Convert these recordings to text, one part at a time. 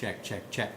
Check, check, check.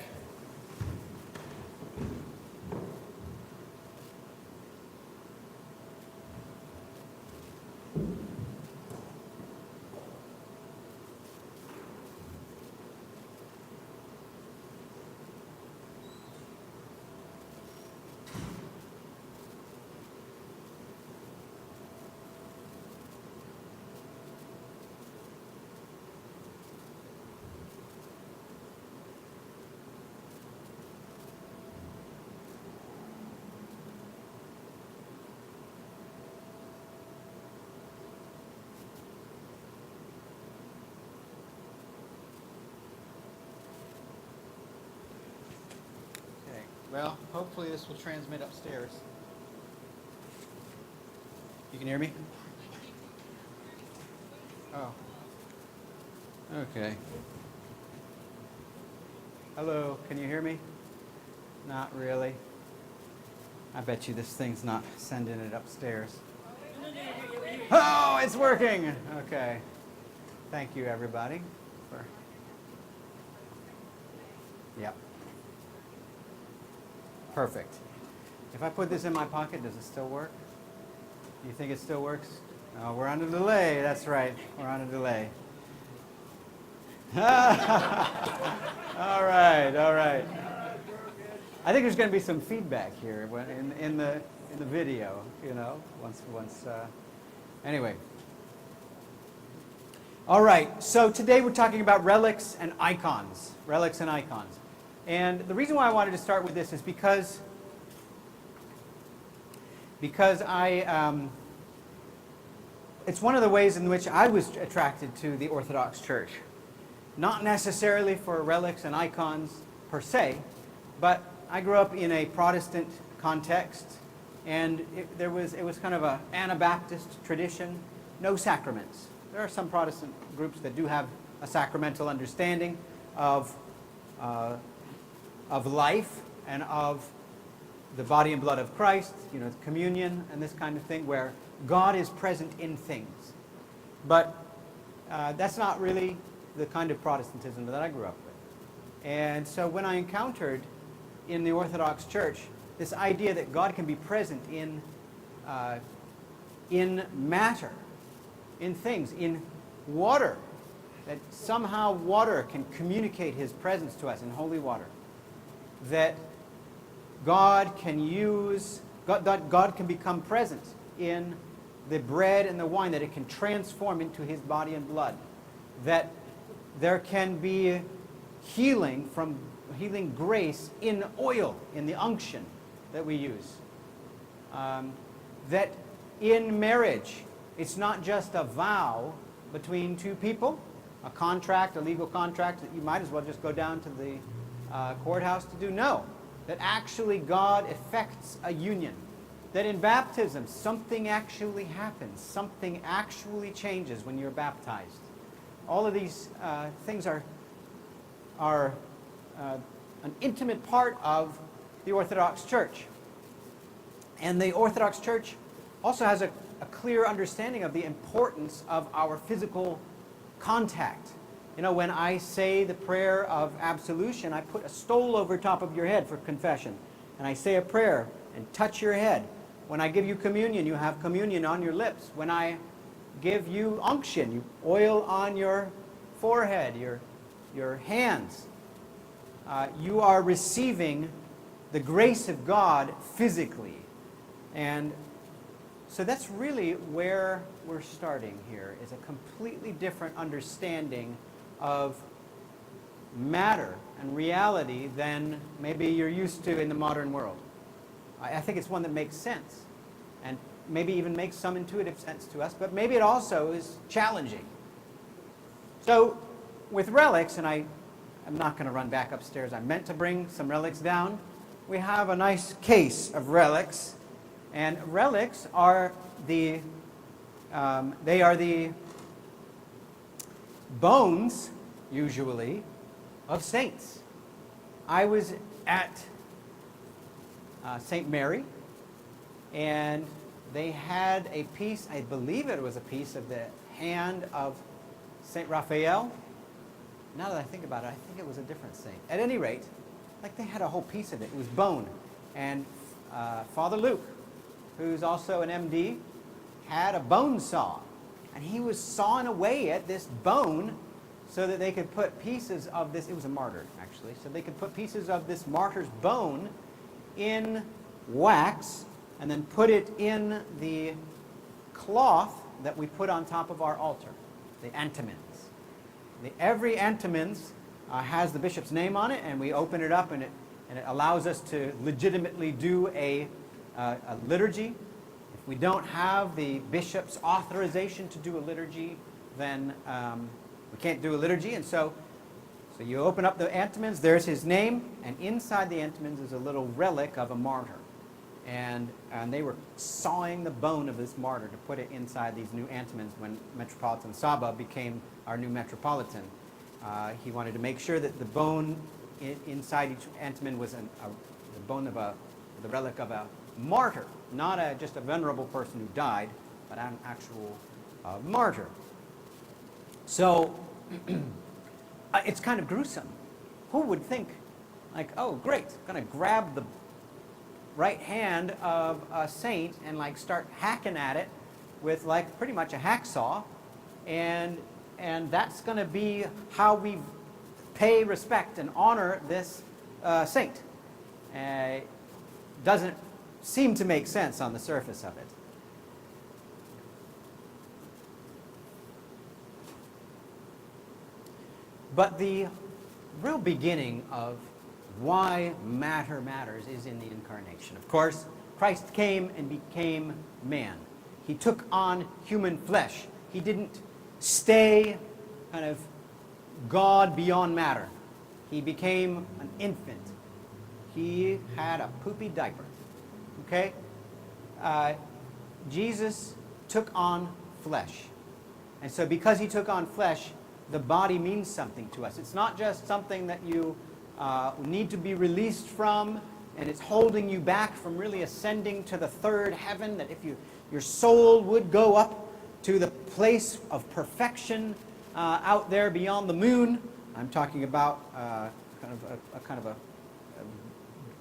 Well, hopefully this will transmit upstairs. You can hear me? Oh. Okay. Hello, can you hear me? Not really. I bet you this thing's not sending it upstairs. Oh, it's working! Okay. Thank you, everybody. Yep. Perfect. If I put this in my pocket, does it still work? You think it still works? Oh, we're on a delay. That's right. We're on a delay. All right, all right. I think there's going to be some feedback here in the video, you know, once. Anyway. All right. So today we're talking about relics and icons. Relics and icons. And the reason why I wanted to start with this is because it's one of the ways in which I was attracted to the Orthodox Church. Not necessarily for relics and icons per se, but I grew up in a Protestant context, and it was kind of an Anabaptist tradition, no sacraments. There are some Protestant groups that do have a sacramental understanding of life and of the body and blood of Christ, you know, communion and this kind of thing, where God is present in things. But that's not really the kind of Protestantism that I grew up with. And so when I encountered in the Orthodox Church this idea that God can be present in matter, in things, in water, that somehow water can communicate His presence to us in holy water, that God can become present in the bread and the wine, that it can transform into His body and blood, that there can be healing grace in oil, in the unction that we use, that in marriage it's not just a vow between two people, a contract, a legal contract that you might as well just go down to the courthouse to do. No, that actually God effects a union. That in baptism something actually happens, something actually changes when you're baptized. All of these things are an intimate part of the Orthodox Church. And the Orthodox Church also has a clear understanding of the importance of our physical contact. You know, when I say the prayer of absolution, I put a stole over top of your head for confession. And I say a prayer and touch your head. When I give you communion, you have communion on your lips. When I give you unction, you oil on your forehead, your hands. You are receiving the grace of God physically. And so that's really where we're starting here, is a completely different understanding of matter and reality than maybe you're used to in the modern world. I think it's one that makes sense, and maybe even makes some intuitive sense to us, but maybe it also is challenging. So with relics, and I'm not going to run back upstairs, I meant to bring some relics down. We have a nice case of relics, and relics are the bones, usually, of saints. I was at St. Mary, and they had a piece, I believe it was a piece of the hand of St. Raphael, now that I think about it, I think it was a different saint. At any rate, like they had a whole piece of it. It was bone. And Father Luke, who's also an MD, had a bone saw. And he was sawing away at this bone so that they could put pieces of this, it was a martyr actually, so they could put pieces of this martyr's bone in wax and then put it in the cloth that we put on top of our altar, the antimons. Every antimons has the bishop's name on it, and we open it up, and it allows us to legitimately do a liturgy. If we don't have the bishop's authorization to do a liturgy, then we can't do a liturgy. And so you open up the antimons, there's his name, and inside the antimons is a little relic of a martyr. And they were sawing the bone of this martyr to put it inside these new antimons when Metropolitan Saba became our new metropolitan. He wanted to make sure that the bone inside each antimon was the bone of the relic of a martyr, not just a venerable person who died, but an actual martyr. So it's kind of gruesome. Who would think, like, oh, great, I'm going to grab the right hand of a saint and like start hacking at it with like pretty much a hacksaw, and that's going to be how we pay respect and honor this saint. Doesn't seem to make sense on the surface of it. But the real beginning of why matter matters is in the incarnation. Of course, Christ came and became man. He took on human flesh. He didn't stay kind of God beyond matter. He became an infant. He had a poopy diaper. Okay? Jesus took on flesh. And so because he took on flesh, the body means something to us. It's not just something that you need to be released from, and it's holding you back from really ascending to the third heaven, that if your soul would go up to the place of perfection out there beyond the moon. I'm talking about kind of a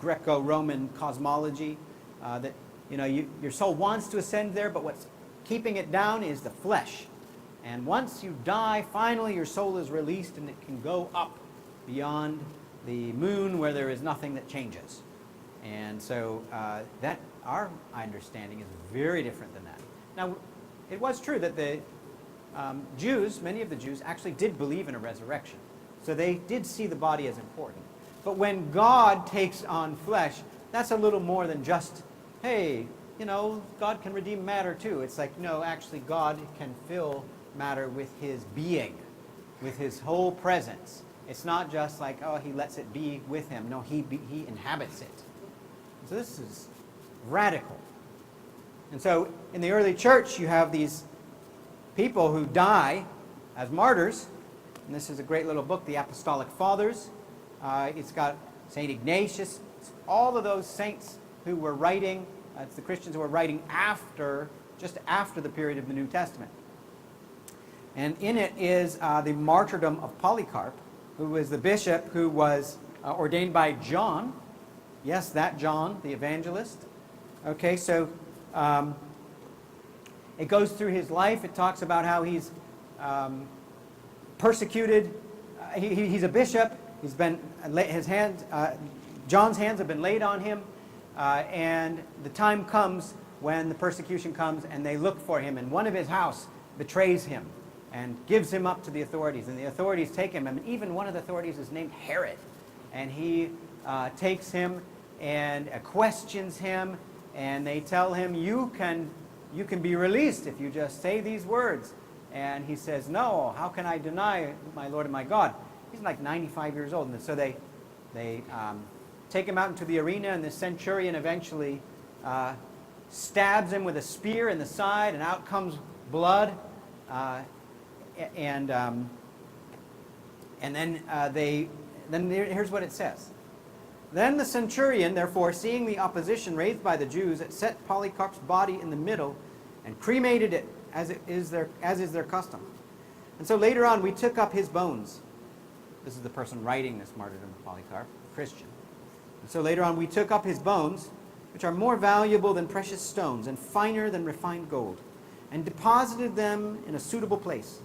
Greco-Roman cosmology, that your soul wants to ascend there, but what's keeping it down is the flesh. And once you die, finally your soul is released and it can go up beyond the moon where there is nothing that changes. And so that our understanding is very different than that. Now, it was true that the Jews, many of the Jews, actually did believe in a resurrection. So they did see the body as important. But when God takes on flesh, that's a little more than just, hey, God can redeem matter too. It's like, no, actually God can fill matter with his being, with his whole presence. It's not just like, oh, he lets it be with him. No, he inhabits it. So this is radical. And so in the early church, you have these people who die as martyrs. And this is a great little book, The Apostolic Fathers. It's got St. Ignatius. It's all of those saints who were writing, it's the Christians who were writing just after the period of the New Testament. And in it is the martyrdom of Polycarp, who was the bishop who was ordained by John. Yes, that John, the evangelist. Okay, so it goes through his life. It talks about how he's persecuted. He's a bishop. He's been John's hands have been laid on him, and the time comes when the persecution comes, and they look for him, and one of his house betrays him and gives him up to the authorities, and the authorities take him, and even one of the authorities is named Herod, and he takes him and questions him, and they tell him, you can be released if you just say these words. And he says, no, how can I deny my Lord and my God? He's like 95 years old. And so they take him out into the arena, and the centurion eventually stabs him with a spear in the side, and out comes blood. And then here's what it says. Then the centurion, therefore, seeing the opposition raised by the Jews, set Polycarp's body in the middle and cremated it, as is their custom. And so later on, we took up his bones This is the person writing this martyrdom of Polycarp, Christian. And so later on, we took up his bones, which are more valuable than precious stones and finer than refined gold, and deposited them in a suitable place.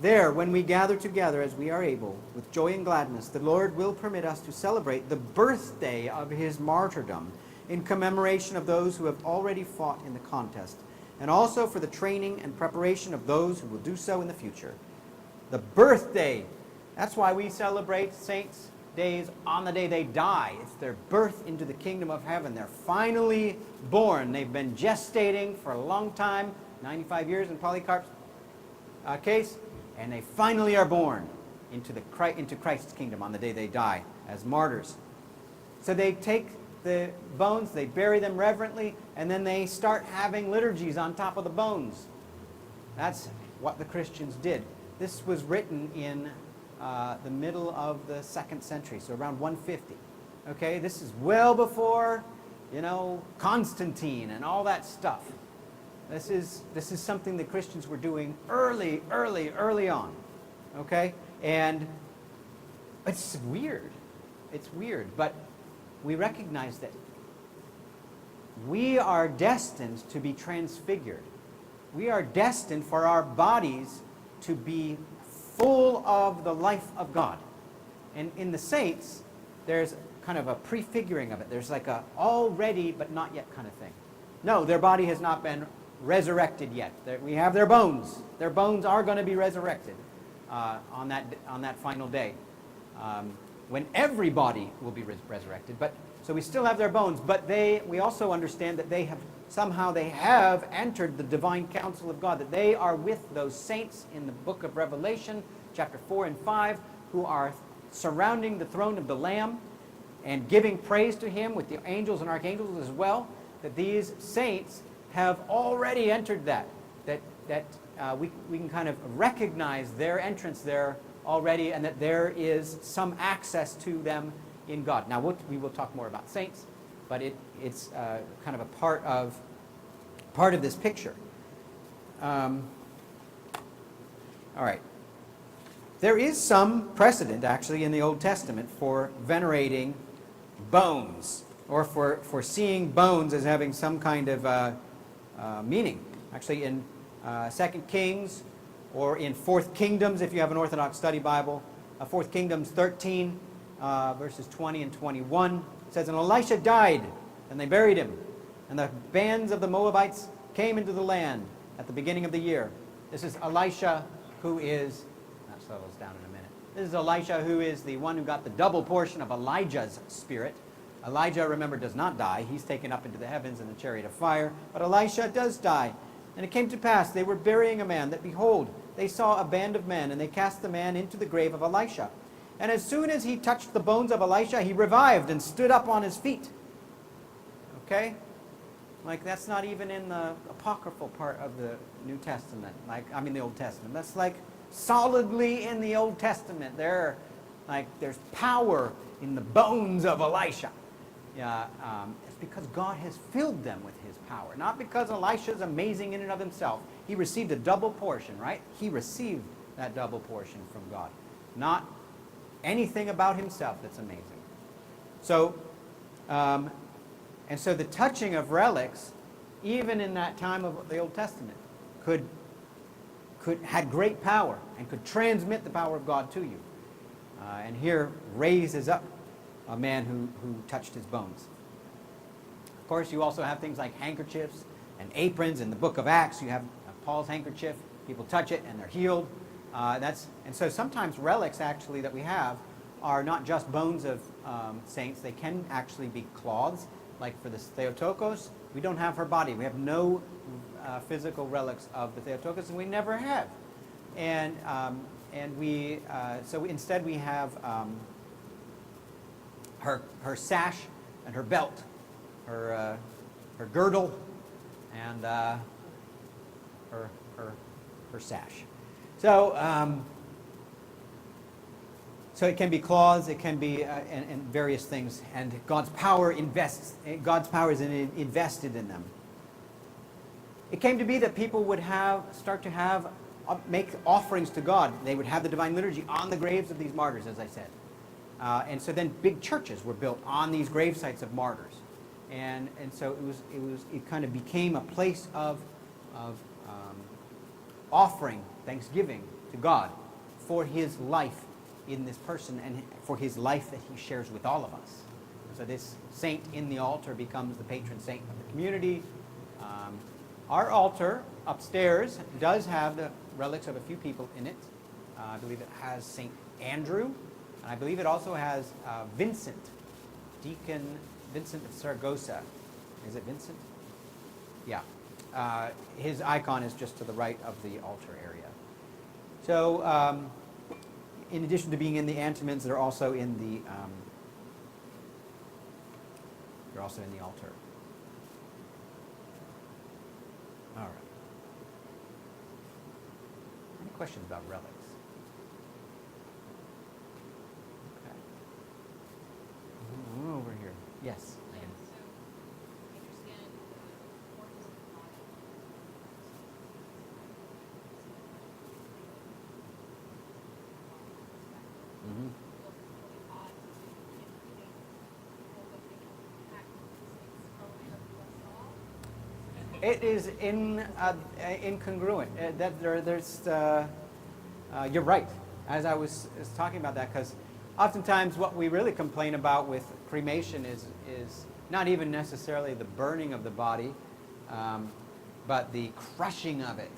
There, when we gather together as we are able, with joy and gladness, the Lord will permit us to celebrate the birthday of his martyrdom in commemoration of those who have already fought in the contest, and also for the training and preparation of those who will do so in the future. The birthday, that's why we celebrate saints' days on the day they die. It's their birth into the kingdom of heaven. They're finally born. They've been gestating for a long time, 95 years in Polycarp's case, and they finally are born into Christ's kingdom on the day they die as martyrs. So they take the bones, they bury them reverently, and then they start having liturgies on top of the bones. That's what the Christians did. This was written in the middle of the 2nd century, so around 150. Okay, this is well before, Constantine and all that stuff. This is something the Christians were doing early on. Okay, and it's weird. It's weird, but we recognize that we are destined to be transfigured. We are destined for our bodies to be full of the life of God. And in the saints, there's kind of a prefiguring of it. There's like a already but not yet kind of thing. No, their body has not been resurrected yet. We have their bones. Their bones are going to be resurrected on that final day, when everybody will be resurrected. But so we still have their bones, but we also understand that they have entered the divine council of God, that they are with those saints in the book of Revelation, chapter 4 and 5, who are surrounding the throne of the Lamb and giving praise to him with the angels and archangels as well, that these saints have already entered that we can kind of recognize their entrance there already, and that there is some access to them in God. Now, we will talk more about saints, but it's kind of a part of this picture. All right. There is some precedent, actually, in the Old Testament for venerating bones, or for seeing bones as having some kind of meaning. Actually, in 2 Kings, or in 4th Kingdoms, if you have an Orthodox study Bible, 4th Kingdoms 13, verses 20 and 21, it says, "And Elisha died, and they buried him. And the bands of the Moabites came into the land at the beginning of the year." This is Elisha, who is, that settles down in a minute. This is Elisha, who is the one who got the double portion of Elijah's spirit. Elijah, remember, does not die. He's taken up into the heavens in the chariot of fire. But Elisha does die. "And it came to pass, they were burying a man, that behold, they saw a band of men, and they cast the man into the grave of Elisha. And as soon as he touched the bones of Elisha, he revived and stood up on his feet." Okay? Like, that's not even in the apocryphal part of the New Testament. The Old Testament. That's like solidly in the Old Testament. There's power in the bones of Elisha. It's because God has filled them with his power. Not because Elisha is amazing in and of himself. He received a double portion, right? He received that double portion from God. Not anything about himself that's amazing. So, and so the touching of relics, even in that time of the Old Testament, had great power and could transmit the power of God to you. And here raises up a man who touched his bones. Of course, you also have things like handkerchiefs and aprons. In the book of Acts, you have Paul's handkerchief. People touch it and they're healed. And so sometimes relics actually that we have are not just bones of saints. They can actually be cloths. Like for the Theotokos, we don't have her body. We have no physical relics of the Theotokos, and we never have. And so instead we have her sash and her belt, her girdle, and her sash. So so it can be cloths, it can be and various things, and God's power is invested in them. It came to be that people would start to have make offerings to God. They would have the divine liturgy on the graves of these martyrs, as I said. And so then big churches were built on these grave sites of martyrs. And so it kind of became a place of offering thanksgiving to God for his life in this person and for his life that he shares with all of us. So this saint in the altar becomes the patron saint of the community. Our altar upstairs does have the relics of a few people in it. I believe it has St. Andrew, and I believe it also has Vincent, Deacon Vincent of Saragossa. Is it Vincent? Yeah. His icon is just to the right of the altar area. So in addition to being in the antiments, they're also in the altar. All right. Any questions about relics? Okay. Over here. Yes. It is incongruent. You're right. As I was talking about that, because oftentimes what we really complain about with cremation is not even necessarily the burning of the body, but the crushing of it,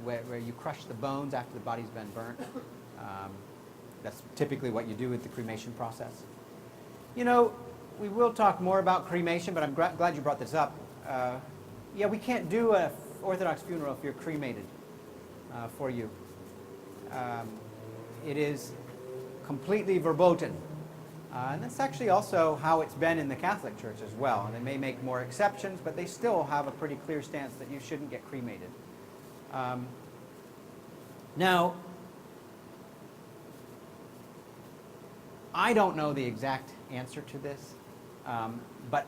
where you crush the bones after the body's been burnt. That's typically what you do with the cremation process. You know, we will talk more about cremation, but I'm glad you brought this up. Yeah, we can't do an Orthodox funeral if you're cremated for you. It is completely verboten. And that's actually also how it's been in the Catholic Church as well. They may make more exceptions, but they still have a pretty clear stance that you shouldn't get cremated. Now, I don't know the exact answer to this, but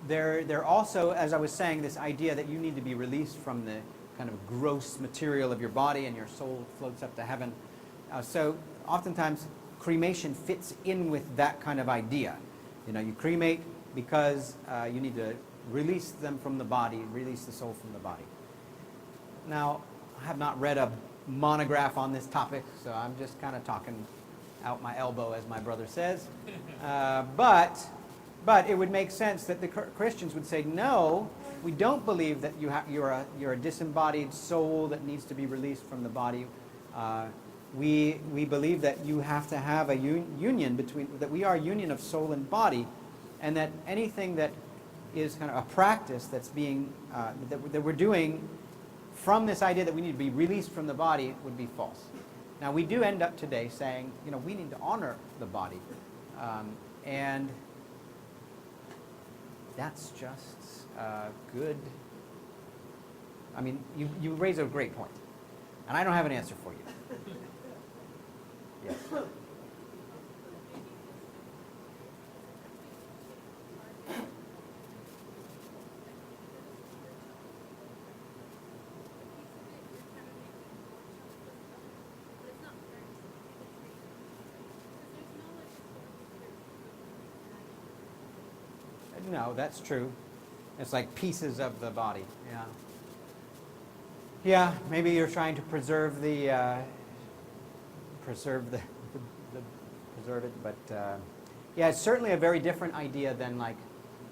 there also, as I was saying, this idea that you need to be released from the kind of gross material of your body and your soul floats up to heaven. So oftentimes cremation fits in with that kind of idea. You know, you cremate because you need to release them from the body, release the soul from the body. Now, I have not read a monograph on this topic, so I'm just kind of talking out my elbow, as my brother says. But it would make sense that the Christians would say, no, we don't believe that you're a disembodied soul that needs to be released from the body. We believe that you have to have a union between, that we are a union of soul and body, and that anything that is kind of a practice that's being, that we're doing from this idea that we need to be released from the body would be false. Now, we do end up today saying, you know, we need to honor the body. And that's just good. I mean, you raise a great point. And I don't have an answer for you. Yes. No, that's true. It's like pieces of the body. Yeah. Yeah, maybe you're trying to preserve preserve it, but yeah, it's certainly a very different idea than like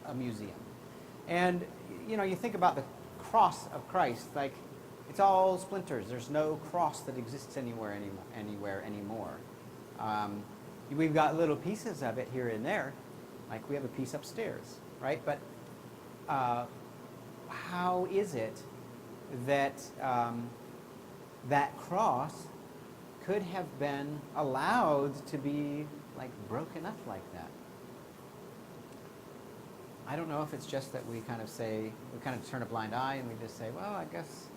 a museum. And you know, you think about the cross of Christ, like it's all splinters. There's no cross that exists anywhere anymore. We've got little pieces of it here and there, like we have a piece upstairs, right? But how is it that that cross could have been allowed to be like broken up like that? I don't know if it's just that we kind of say, we kind of turn a blind eye and we just say, well, I guess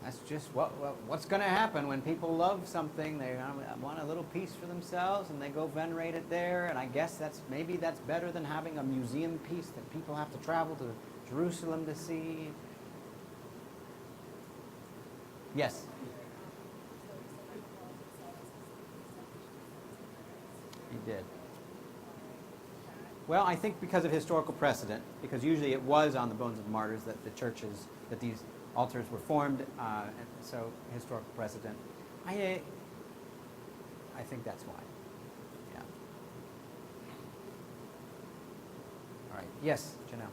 that's just what's going to happen when people love something. They want a little piece for themselves and they go venerate it there, and I guess maybe that's better than having a museum piece that people have to travel to Jerusalem to see. Yes. He did. Well, I think because of historical precedent, because usually it was on the bones of the martyrs that the churches, that these altars were formed, and so historical precedent. I think that's why. Yeah. All right. Yes, Janelle.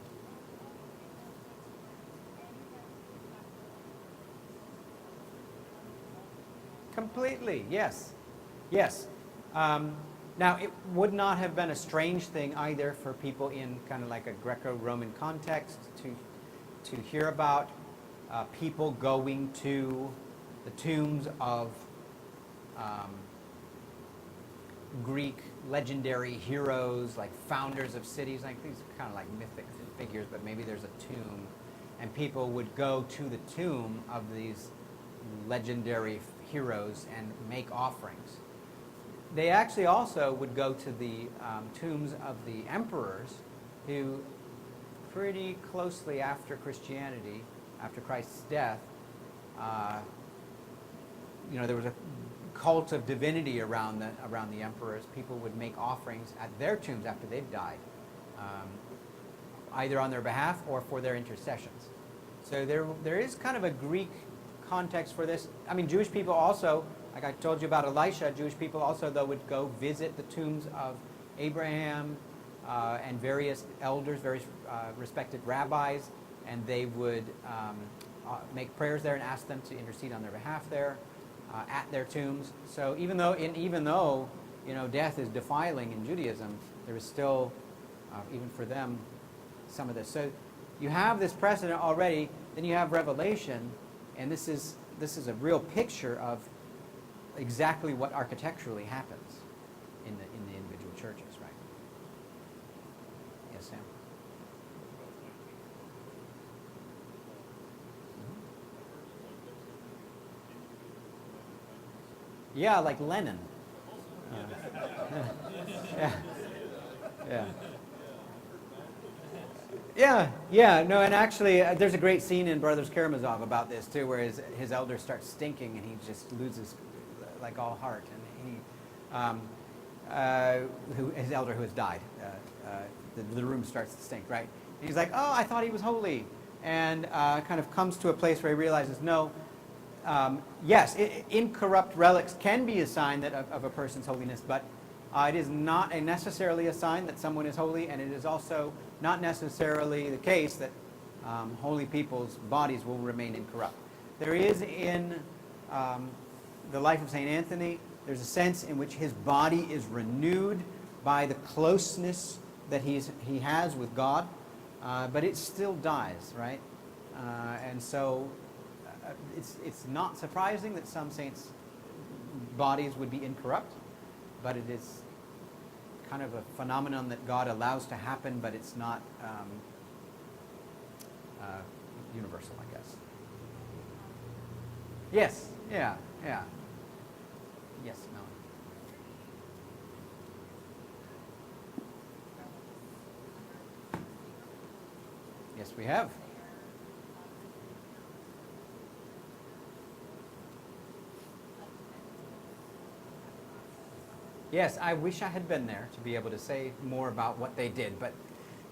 Completely. Yes. Yes. Now, it would not have been a strange thing either for people in kind of like a Greco-Roman context to hear about people going to the tombs of Greek legendary heroes, like founders of cities, like these kind of like mythic figures, but maybe there's a tomb, and people would go to the tomb of these legendary heroes and make offerings. They actually also would go to the tombs of the emperors who pretty closely after Christianity, after Christ's death, there was a cult of divinity around the emperors. People would make offerings at their tombs after they've died, either on their behalf or for their intercessions. So there is kind of a Greek context for this. I mean, Jewish people also, like I told you about Elisha, Jewish people also, though, would go visit the tombs of Abraham and various elders, various respected rabbis, and they would make prayers there and ask them to intercede on their behalf there at their tombs. So even though death is defiling in Judaism, there is still, even for them, some of this. So you have this precedent already. Then you have Revelation, and this is a real picture of exactly what architecturally happens in the individual churches, right? Yes, Sam. Yeah, like Lenin. Yeah. Yeah. Yeah, no, and actually, there's a great scene in Brothers Karamazov about this too, where his elder starts stinking and he just loses like all heart, and his elder who has died, the room starts to stink, right? And he's like, oh, I thought he was holy, and kind of comes to a place where he realizes, no, yes, incorrupt relics can be a sign of a person's holiness, but it is not necessarily a sign that someone is holy, and it is also not necessarily the case that holy people's bodies will remain incorrupt. There is in the life of St. Anthony, there's a sense in which his body is renewed by the closeness that he has with God, but it still dies, right? And so it's not surprising that some saints' bodies would be incorrupt, but it is kind of a phenomenon that God allows to happen, but it's not universal, I guess. Yes, yeah. Yes, no. Yes, we have. Yes, I wish I had been there to be able to say more about what they did, but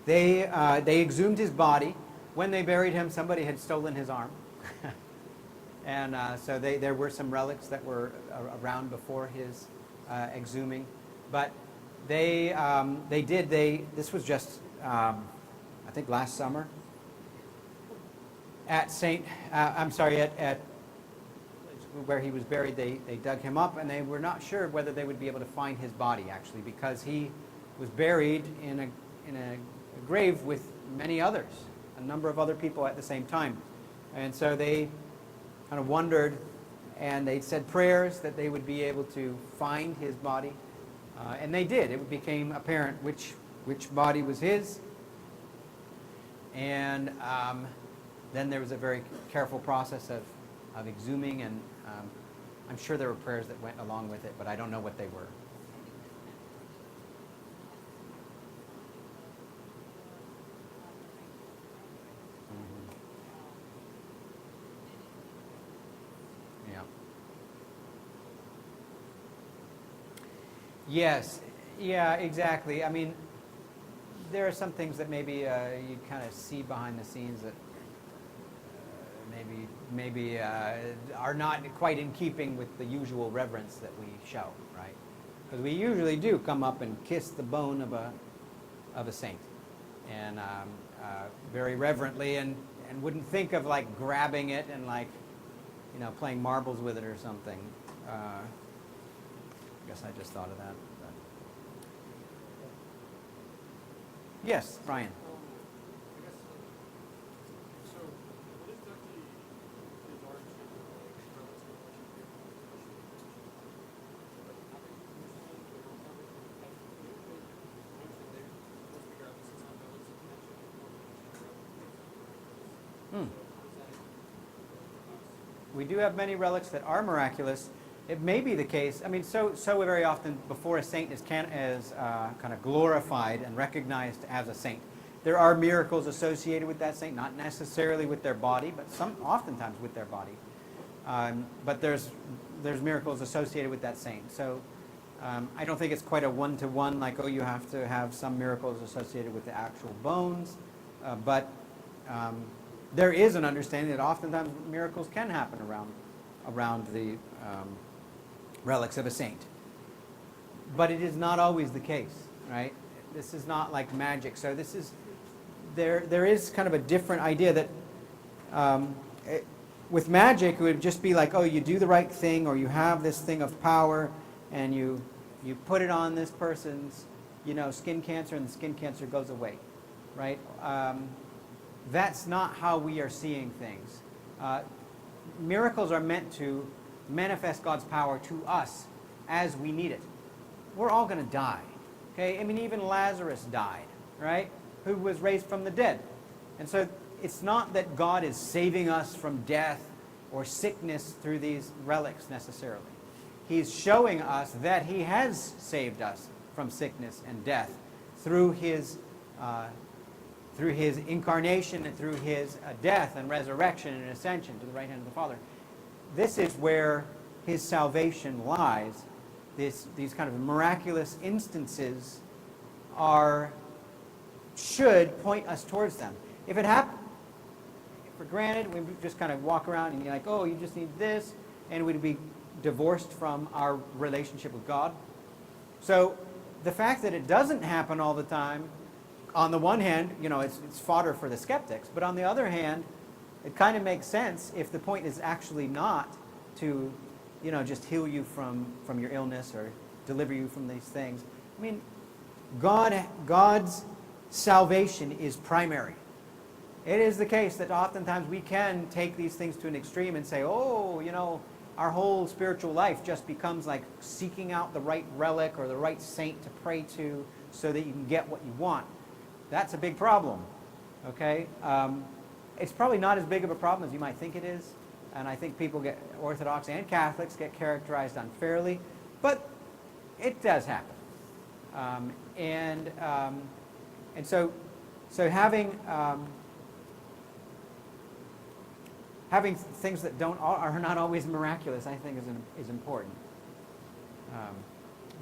they exhumed his body. When they buried him, somebody had stolen his arm. And so there were some relics that were around before his exhuming. But this was just, I think last summer, at where he was buried, they dug him up, and they were not sure whether they would be able to find his body, actually, because he was buried in a grave with many others, a number of other people at the same time. And so they kind of wondered, and they said prayers that they would be able to find his body, and they did. It became apparent which body was his, and then there was a very careful process of exhuming, and I'm sure there were prayers that went along with it, but I don't know what they were. Yes. Yeah, exactly. I mean, there are some things that maybe you kind of see behind the scenes that maybe are not quite in keeping with the usual reverence that we show, right? Because we usually do come up and kiss the bone of a saint, and very reverently, and wouldn't think of like grabbing it and like, you know, playing marbles with it or something. I guess I just thought of that. But. Yes, Brian. I guess, so what exactly is our understanding of like relics and worship here? Like having personally, they don't have it as community, mentioned they let's figure out this is not relics of connection or Hmm. so how does that for us? We do have many relics that are miraculous. It may be the case. I mean, so very often before a saint is kind of glorified and recognized as a saint, there are miracles associated with that saint, not necessarily with their body, but oftentimes with their body. But there's miracles associated with that saint. So I don't think it's quite a one-to-one, like, oh, you have to have some miracles associated with the actual bones. But there is an understanding that oftentimes miracles can happen around the relics of a saint. But it is not always the case, right? This is not like magic. So there is kind of a different idea that with magic it would just be like, oh, you do the right thing, or you have this thing of power and you put it on this person's, you know, skin cancer, and the skin cancer goes away, right? That's not how we are seeing things. Miracles are meant to manifest God's power to us as we need it. We're all going to die. Okay? I mean, even Lazarus died, right? Who was raised from the dead. And so it's not that God is saving us from death or sickness through these relics necessarily. He's showing us that He has saved us from sickness and death through His incarnation and through His death and resurrection and ascension to the right hand of the Father. This is where His salvation lies. These kind of miraculous instances should point us towards them. If it happened, for granted, we just kind of walk around and you're like, oh, you just need this, and we'd be divorced from our relationship with God. So the fact that it doesn't happen all the time, on the one hand, you know, it's fodder for the skeptics, but on the other hand, it kind of makes sense if the point is actually not to, you know, just heal you from your illness or deliver you from these things. I mean, God's salvation is primary. It is the case that oftentimes we can take these things to an extreme and say, oh, you know, our whole spiritual life just becomes like seeking out the right relic or the right saint to pray to so that you can get what you want. That's a big problem, okay? It's probably not as big of a problem as you might think it is, and I think Orthodox and Catholics get characterized unfairly, but it does happen. And so having things that are not always miraculous, I think, is important.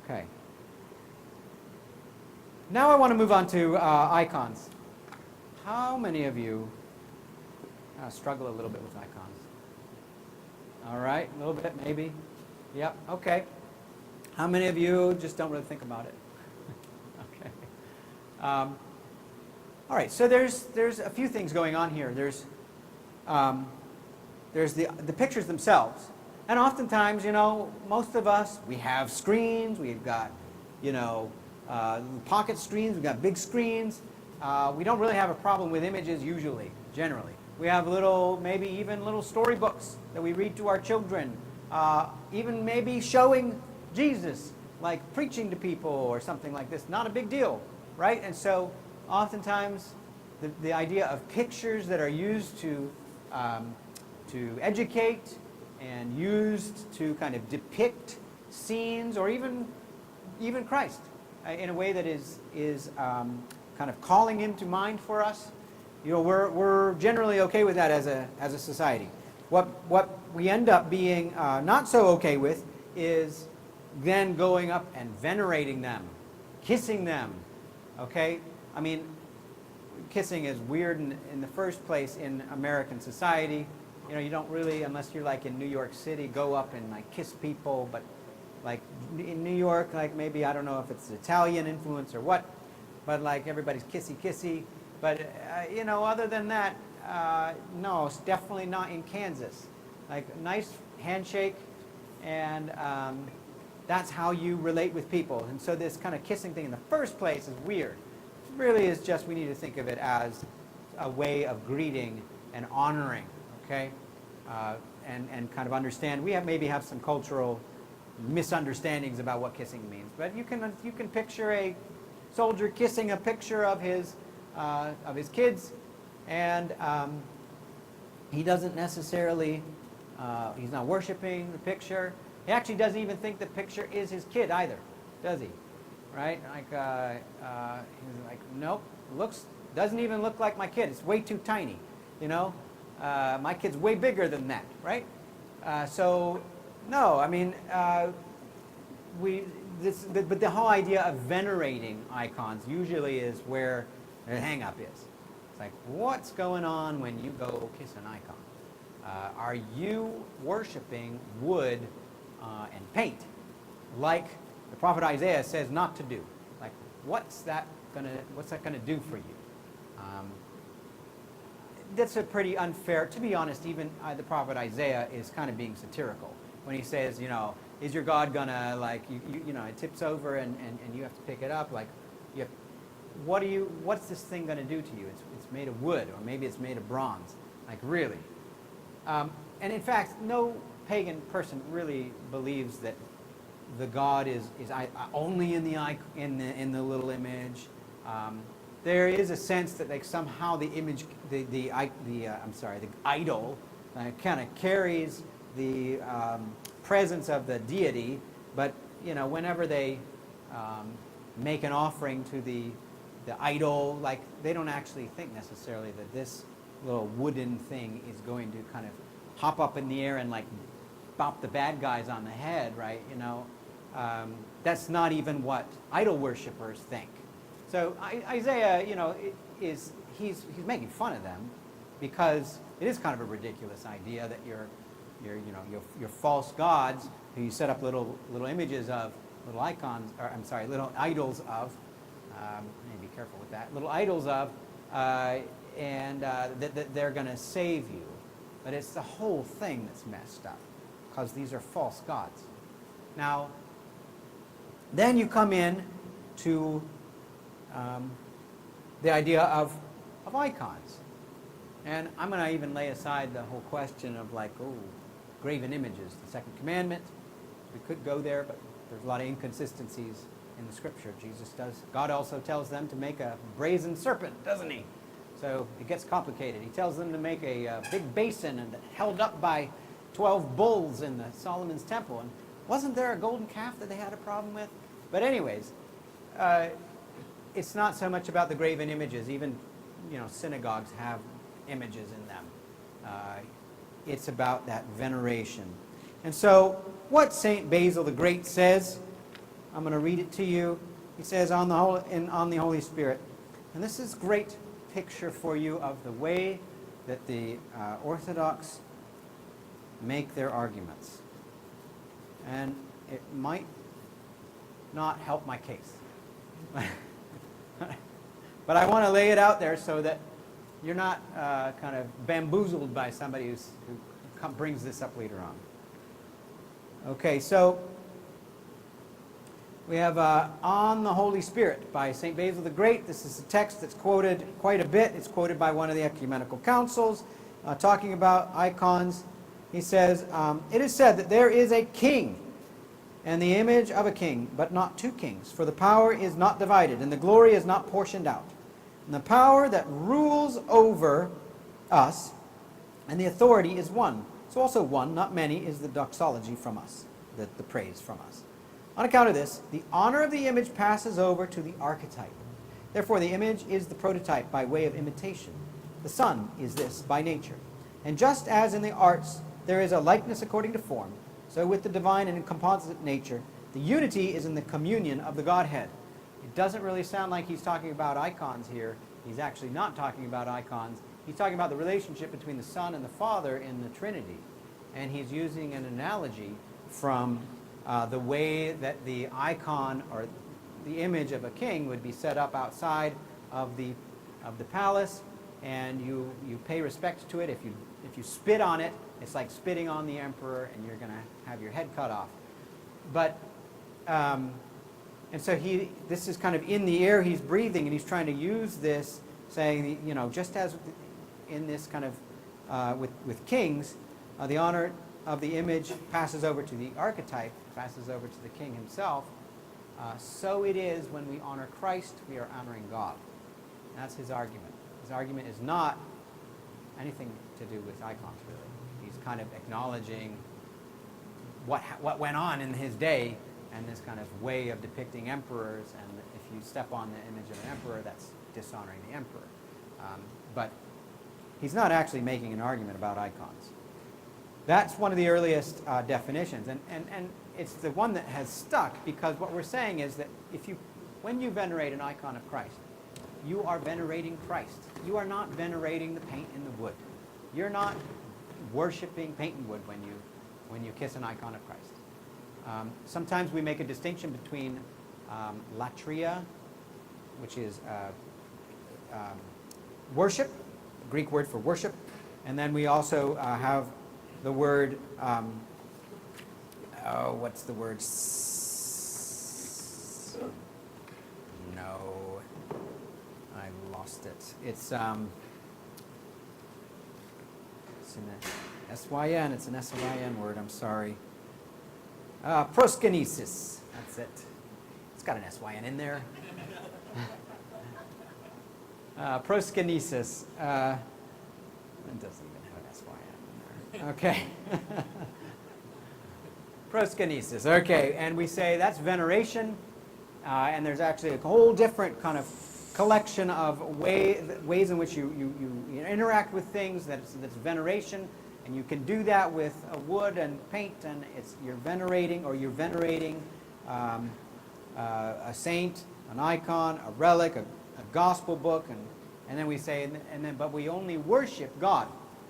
Okay. Now I want to move on to icons. How many of you struggle a little bit with icons? All right, a little bit, maybe. Yep, okay. How many of you just don't really think about it? Okay. All right, so there's a few things going on here. There's the pictures themselves. And oftentimes, you know, most of us, we have screens, we've got, you know, pocket screens, we've got big screens. We don't really have a problem with images usually, generally. We have maybe even little storybooks that we read to our children. Even maybe showing Jesus, like preaching to people or something like this. Not a big deal, right? And so oftentimes the idea of pictures that are used to educate and used to kind of depict scenes or even Christ in a way that is kind of calling Him to mind for us. You know, we're generally okay with that as a society. What we end up being not so okay with is then going up and venerating them, kissing them, okay? I mean, kissing is weird in the first place in American society. You know, you don't really, unless you're like in New York City, go up and like kiss people, but like in New York, like maybe, I don't know if it's Italian influence or what, but like everybody's kissy-kissy. But, you know, other than that, no, it's definitely not in Kansas. Like, nice handshake, and that's how you relate with people. And so this kind of kissing thing in the first place is weird. It really is just, we need to think of it as a way of greeting and honoring, okay? And kind of understand. We maybe have some cultural misunderstandings about what kissing means. But you can picture a soldier kissing a picture of his kids, and he doesn't necessarily, he's not worshiping the picture. He actually doesn't even think the picture is his kid either, does he? Right? Like, he's like, nope, doesn't even look like my kid. It's way too tiny, you know? My kid's way bigger than that, right? So, no, I mean, but the whole idea of venerating icons usually is where the hang-up is. It's like, what's going on when you go kiss an icon? Are you worshiping wood and paint, like the prophet Isaiah says not to do? Like, what's that gonna do for you? That's a pretty unfair. To be honest, even the prophet Isaiah is kind of being satirical when he says, you know, is your God gonna, like, you know, it tips over and you have to pick it up, like, what's this thing gonna do to you? It's made of wood, or maybe it's made of bronze. Like, really? And in fact, no pagan person really believes that the God is only in the little image. There is a sense that, like, somehow the image, the idol, kind of carries the presence of the deity. But, you know, whenever they make an offering to the idol, like, they don't actually think necessarily that this little wooden thing is going to kind of hop up in the air and, like, bop the bad guys on the head, right? You know, that's not even what idol worshippers think. So Isaiah, you know, he's making fun of them, because it is kind of a ridiculous idea that your false gods, who you set up little images of, little icons, or I'm sorry, little idols of. Be careful with that. Little idols of, and that they're going to save you. But it's the whole thing that's messed up, because these are false gods. Now, then you come in to the idea of icons. And I'm going to even lay aside the whole question of, like, graven images, the second commandment. We could go there, but there's a lot of inconsistencies in the scripture. God also tells them to make a brazen serpent, doesn't he? So it gets complicated. He tells them to make a big basin and held up by 12 bulls in the Solomon's temple. And wasn't there a golden calf that they had a problem with? But anyways, it's not so much about the graven images. Even, you know, synagogues have images in them. It's about that veneration. And so what St. Basil the Great says, I'm going to read it to you. He says on the Holy Spirit, and this is great picture for you of the way that the Orthodox make their arguments. And it might not help my case. But I want to lay it out there so that you're not kind of bamboozled by somebody who brings this up later on. Okay, so we have On the Holy Spirit by St. Basil the Great. This is a text that's quoted quite a bit. It's quoted by one of the ecumenical councils, talking about icons. He says, it is said that there is a king and the image of a king, but not two kings. For the power is not divided, and the glory is not portioned out. And the power that rules over us, and the authority is one. So also one, not many, is the doxology from us, the praise from us. On account of this, the honor of the image passes over to the archetype. Therefore, the image is the prototype by way of imitation. The Son is this by nature. And just as in the arts there is a likeness according to form, so with the divine and composite nature The unity is in the communion of the Godhead. It doesn't really sound like he's talking about icons here. He's actually not talking about icons. He's talking about the relationship between the Son and the Father in the Trinity. And he's using an analogy from the way that the icon or the image of a king would be set up outside of the palace, and you pay respect to it. If you spit on it, it's like spitting on the emperor, and you're going to have your head cut off. But and so this is kind of in the air he's breathing, and he's trying to use this, saying, just as in this kind of with kings, the honor of the image passes over to the archetype, passes over to the king himself. So it is when we honor Christ, we are honoring God. And that's his argument. His argument is not anything to do with icons, really. He's kind of acknowledging what went on in his day and this kind of way of depicting emperors. And if you step on the image of an emperor, that's dishonoring the emperor. But he's not actually making an argument about icons. That's one of the earliest definitions. And it's the one that has stuck, because what we're saying is that when you venerate an icon of Christ, you are venerating Christ. You are not venerating the paint in the wood. You're not worshiping paint and wood when you kiss an icon of Christ. Sometimes we make a distinction between latria, which is worship, Greek word for worship, and then we also have the word, what's the word? No, I lost it. It's in the S-Y-N. It's an S-Y-N word. I'm sorry. Proskynesis. That's it. It's got an S-Y-N in there. Proskynesis. It doesn't even have an S-Y-N in there. Okay. Proskynesis. Okay, and we say that's veneration, and there's actually a whole different kind of collection of ways in which you interact with things that's veneration, and you can do that with wood and paint, and you're venerating a saint, an icon, a relic, a gospel book, and then we say, but we only worship God.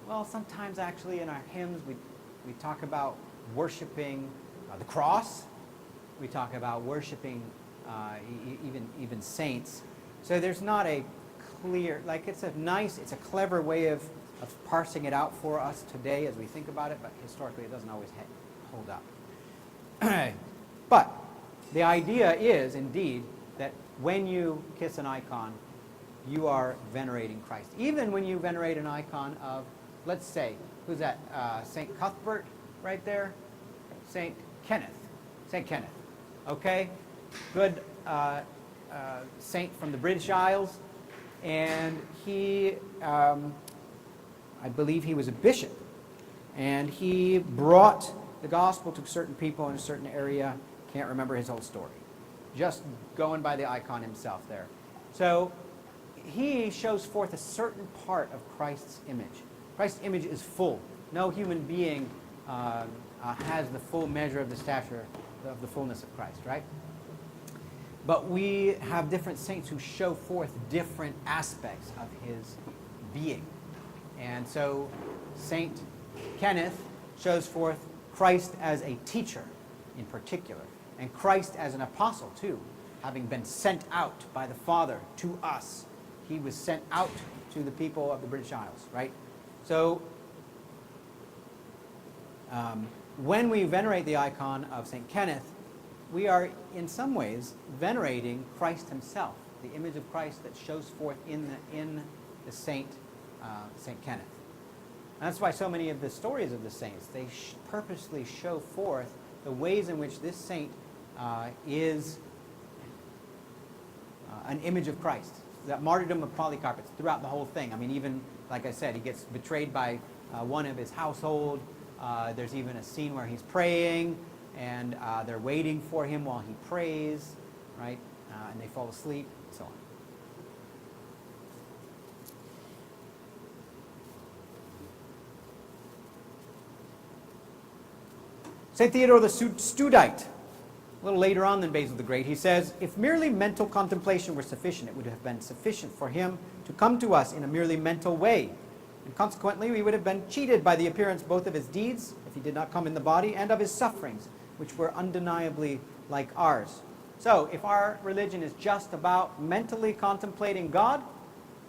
Well, sometimes actually in our hymns we talk about worshiping the cross. We talk about worshiping even saints. So there's not a clear, it's a clever way of parsing it out for us today as we think about it, but historically it doesn't always hold up. But the idea is indeed that when you kiss an icon, you are venerating Christ. Even when you venerate an icon of, let's say, who's that? St. Cuthbert right there? St. Kenneth. St. Kenneth. Okay? Good saint from the British Isles. And he, I believe he was a bishop. And he brought the gospel to certain people in a certain area. Can't remember his whole story. Just going by the icon himself there. So he shows forth a certain part of Christ's image. Christ's image is full. No human being has the full measure of the stature of the fullness of Christ, right? But we have different saints who show forth different aspects of his being. And so St. Kenneth shows forth Christ as a teacher in particular, and Christ as an apostle too, having been sent out by the Father to us. He was sent out to the people of the British Isles, right? So when we venerate the icon of St. Kenneth, we are in some ways venerating Christ himself, the image of Christ that shows forth in the saint, St. Kenneth. And that's why so many of the stories of the saints, they purposely show forth the ways in which this saint is an image of Christ. That martyrdom of Polycarp, it's throughout the whole thing. I mean, even, like I said, he gets betrayed by one of his household. There's even a scene where he's praying, and they're waiting for him while he prays, right? And they fall asleep, and so on. St. Theodore the Studite. little later on than Basil the Great. He says, if merely mental contemplation were sufficient, it would have been sufficient for him to come to us in a merely mental way. And consequently, we would have been cheated by the appearance both of his deeds, if he did not come in the body, and of his sufferings, which were undeniably like ours. So, if our religion is just about mentally contemplating God,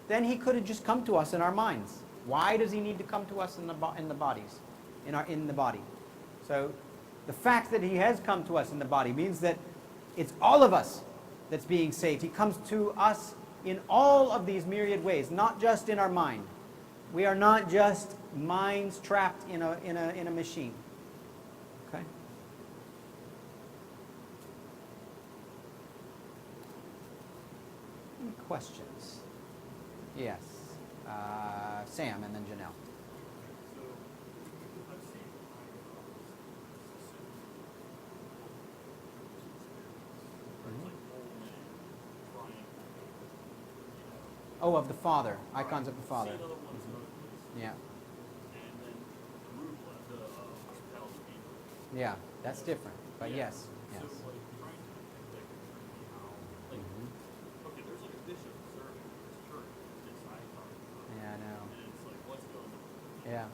then he could have just come to us in our minds. Why does he need to come to us in the bodies, in the body? So, the fact that he has come to us in the body means that it's all of us that's being saved. He comes to us in all of these myriad ways, not just in our mind. We are not just minds trapped in a machine. Okay? Any questions? Yes. Sam and then Janelle. So, I've seen Oh, of the Father. Icons of the Father. another one's Yeah. and then the root one, the hospitality people. Yeah. That's different. But yes. Yes. So, like, trying to depict like the Trinity, how, like, okay, there's like a bishop serving this church, this icon. Yeah, I know. And it's like, what's going on? Yeah.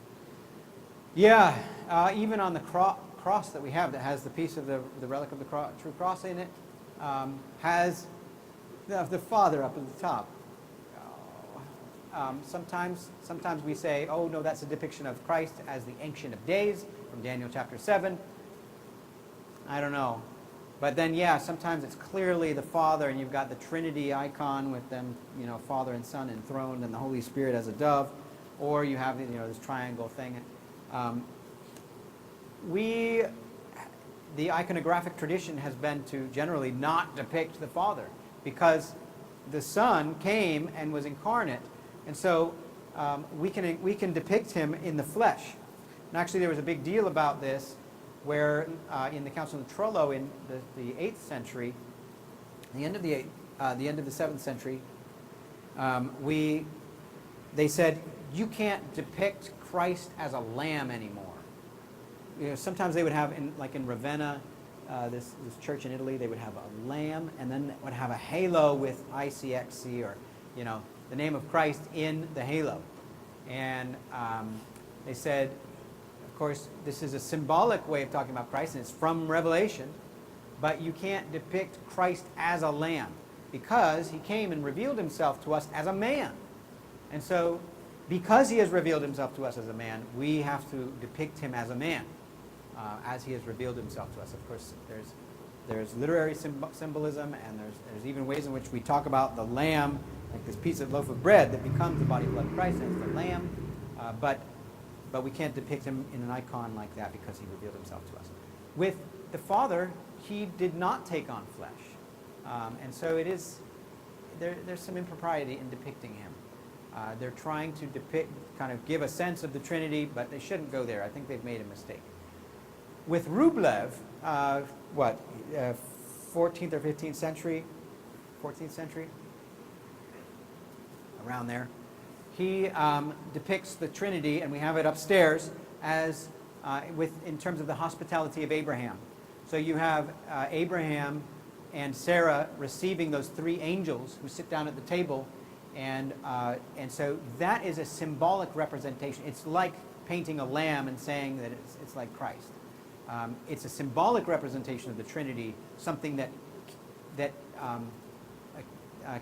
Yeah. Even on the cross that we have that has the piece of the relic of the true cross in it, has the Father up at the top. Sometimes we say, oh no, that's a depiction of Christ as the Ancient of Days from Daniel chapter 7. I don't know. But then, yeah, sometimes it's clearly the Father, and you've got the Trinity icon with them, Father and Son enthroned, and the Holy Spirit as a dove, or you have, this triangle thing. The iconographic tradition has been to generally not depict the Father, because the Son came and was incarnate, and so we can depict him in the flesh. And actually, there was a big deal about this, where in the Council of Trullo in the 8th century, the end of the 7th century, they said you can't depict Christ as a lamb anymore. Sometimes they would have, in Ravenna, this church in Italy, they would have a lamb, and then it would have a halo with ICXC, or the name of Christ in the halo. And they said, of course, this is a symbolic way of talking about Christ, and it's from Revelation, but you can't depict Christ as a lamb, because he came and revealed himself to us as a man. And so, because he has revealed himself to us as a man, we have to depict him as a man, as he has revealed himself to us. Of course, there's literary symbolism, and there's even ways in which we talk about the lamb, like this piece of loaf of bread that becomes the body and blood of Christ, and it's the lamb. But we can't depict him in an icon like that because he revealed himself to us. With the Father, he did not take on flesh. And so there's some impropriety in depicting him. They're trying to kind of give a sense of the Trinity, but they shouldn't go there. I think they've made a mistake. With Rublev, 14th or 15th century, 14th century, around there, he depicts the Trinity, and we have it upstairs, as in terms of the hospitality of Abraham. So you have Abraham and Sarah receiving those 3 angels who sit down at the table, and so that is a symbolic representation. It's like painting a lamb and saying that it's like Christ. It's a symbolic representation of the Trinity, something that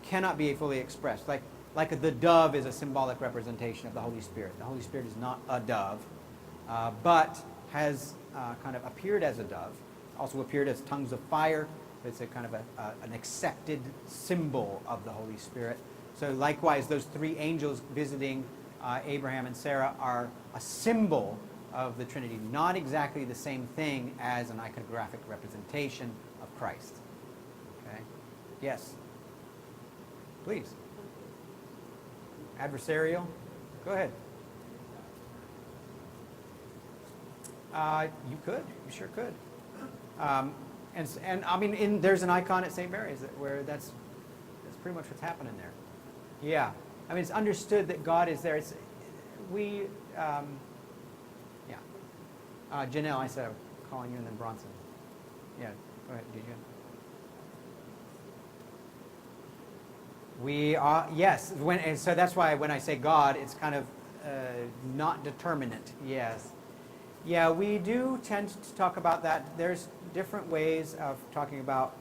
cannot be fully expressed. Like the dove is a symbolic representation of the Holy Spirit. The Holy Spirit is not a dove, but has kind of appeared as a dove, also appeared as tongues of fire. It's a kind of an accepted symbol of the Holy Spirit. So likewise, those 3 angels visiting Abraham and Sarah are a symbol of the Trinity, not exactly the same thing as an iconographic representation of Christ. Okay? Yes? Please. Adversarial? Go ahead. You could. You sure could. And I mean, there's an icon at St. Mary's where that's pretty much what's happening there. Yeah. I mean, it's understood that God is there. Janelle, I said I was calling you, and then Bronson. Yeah. Go ahead, did you? We are, yes. And so that's why when I say God, it's kind of not determinate. Yes. Yeah, we do tend to talk about that. There's different ways of talking about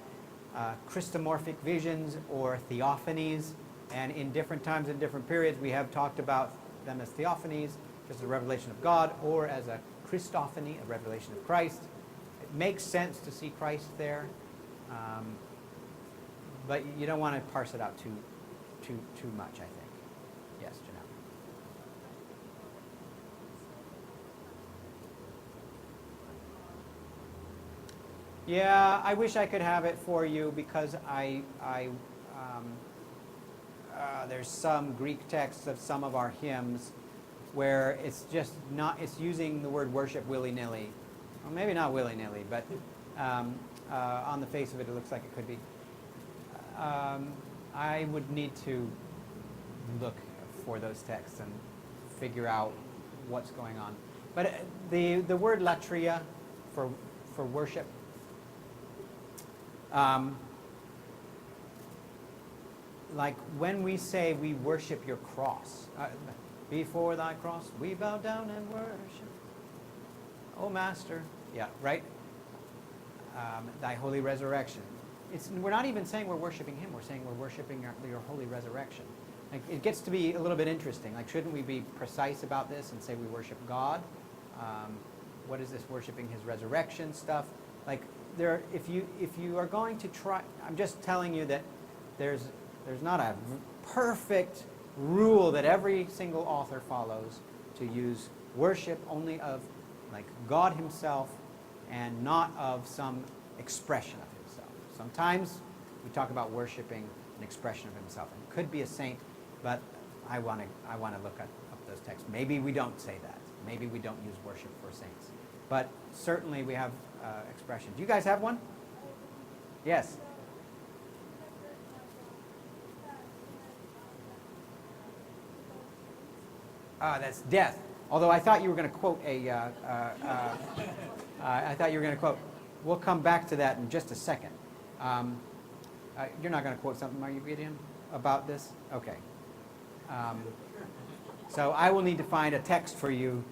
Christomorphic visions or theophanies. And in different times and different periods, we have talked about them as theophanies, just a revelation of God, or as a Christophany, a revelation of Christ. It makes sense to see Christ there, but you don't want to parse it out too much, I think. Yes, Janelle. Yeah, I wish I could have it for you because there's some Greek texts of some of our hymns where it's just not, it's using the word worship willy-nilly. Well, maybe not willy-nilly, but on the face of it, it looks like it could be. I would need to look for those texts and figure out what's going on. But the word latria for worship, like when we say we worship your cross, before thy cross we bow down and worship. Oh Master, yeah, right? Thy holy resurrection. We're not even saying we're worshiping him, we're saying we're worshiping your holy resurrection. Like, it gets to be a little bit interesting. Like, shouldn't we be precise about this and say we worship God? What is this worshiping his resurrection stuff? Like, if you are going to try, I'm just telling you that there's not a perfect rule that every single author follows to use worship only of like God himself and not of some expression of himself. Sometimes we talk about worshiping an expression of himself. It could be a saint, but I want to look up those texts. Maybe we don't say that. Maybe we don't use worship for saints. But certainly we have expression. Do you guys have one? Yes. That's death. Although I thought you were going to quote I thought you were going to quote. We'll come back to that in just a second. You're not going to quote something, are you, Gideon, about this? Okay. So I will need to find a text for you.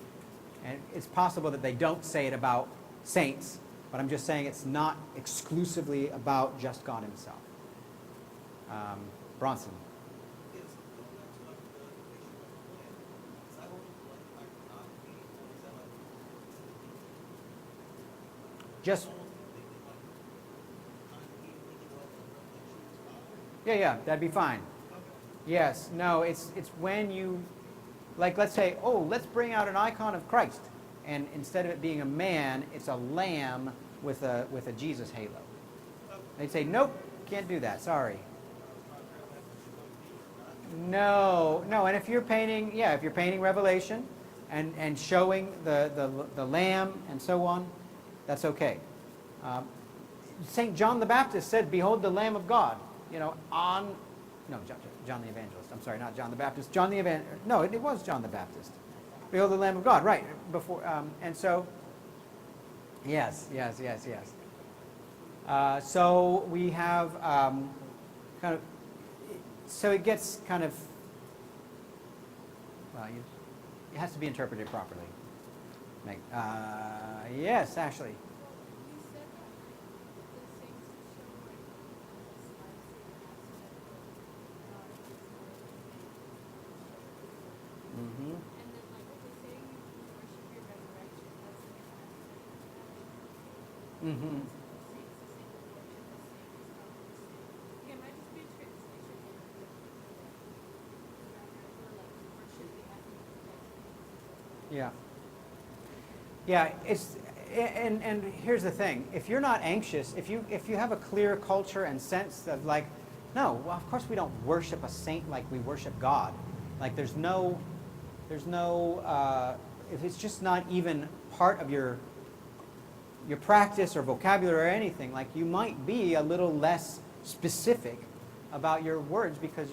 And it's possible that they don't say it about saints, but I'm just saying it's not exclusively about just God himself. Bronson. Yeah, that'd be fine. Yes, no, it's when you, like, let's say, oh, let's bring out an icon of Christ, and instead of it being a man, it's a lamb with a Jesus halo. They'd say, nope, can't do that. Sorry. No, and if you're painting, if you're painting Revelation, and showing the lamb and so on, that's okay. St. John the Baptist said, behold the Lamb of God, John the Evangelist. I'm sorry, not John the Baptist. John the Evangelist. No, it was John the Baptist. Behold the Lamb of God, right. Before, and so, yes. So we have kind of, so it gets kind of, well, it has to be interpreted properly. Yes, Ashley. Mm-hmm. Mm-hmm. Yeah, it's and here's the thing. If you're not anxious, if you have a clear culture and sense of like, no, well, of course we don't worship a saint like we worship God. Like there's no if it's just not even part of your practice or vocabulary or anything, like you might be a little less specific about your words because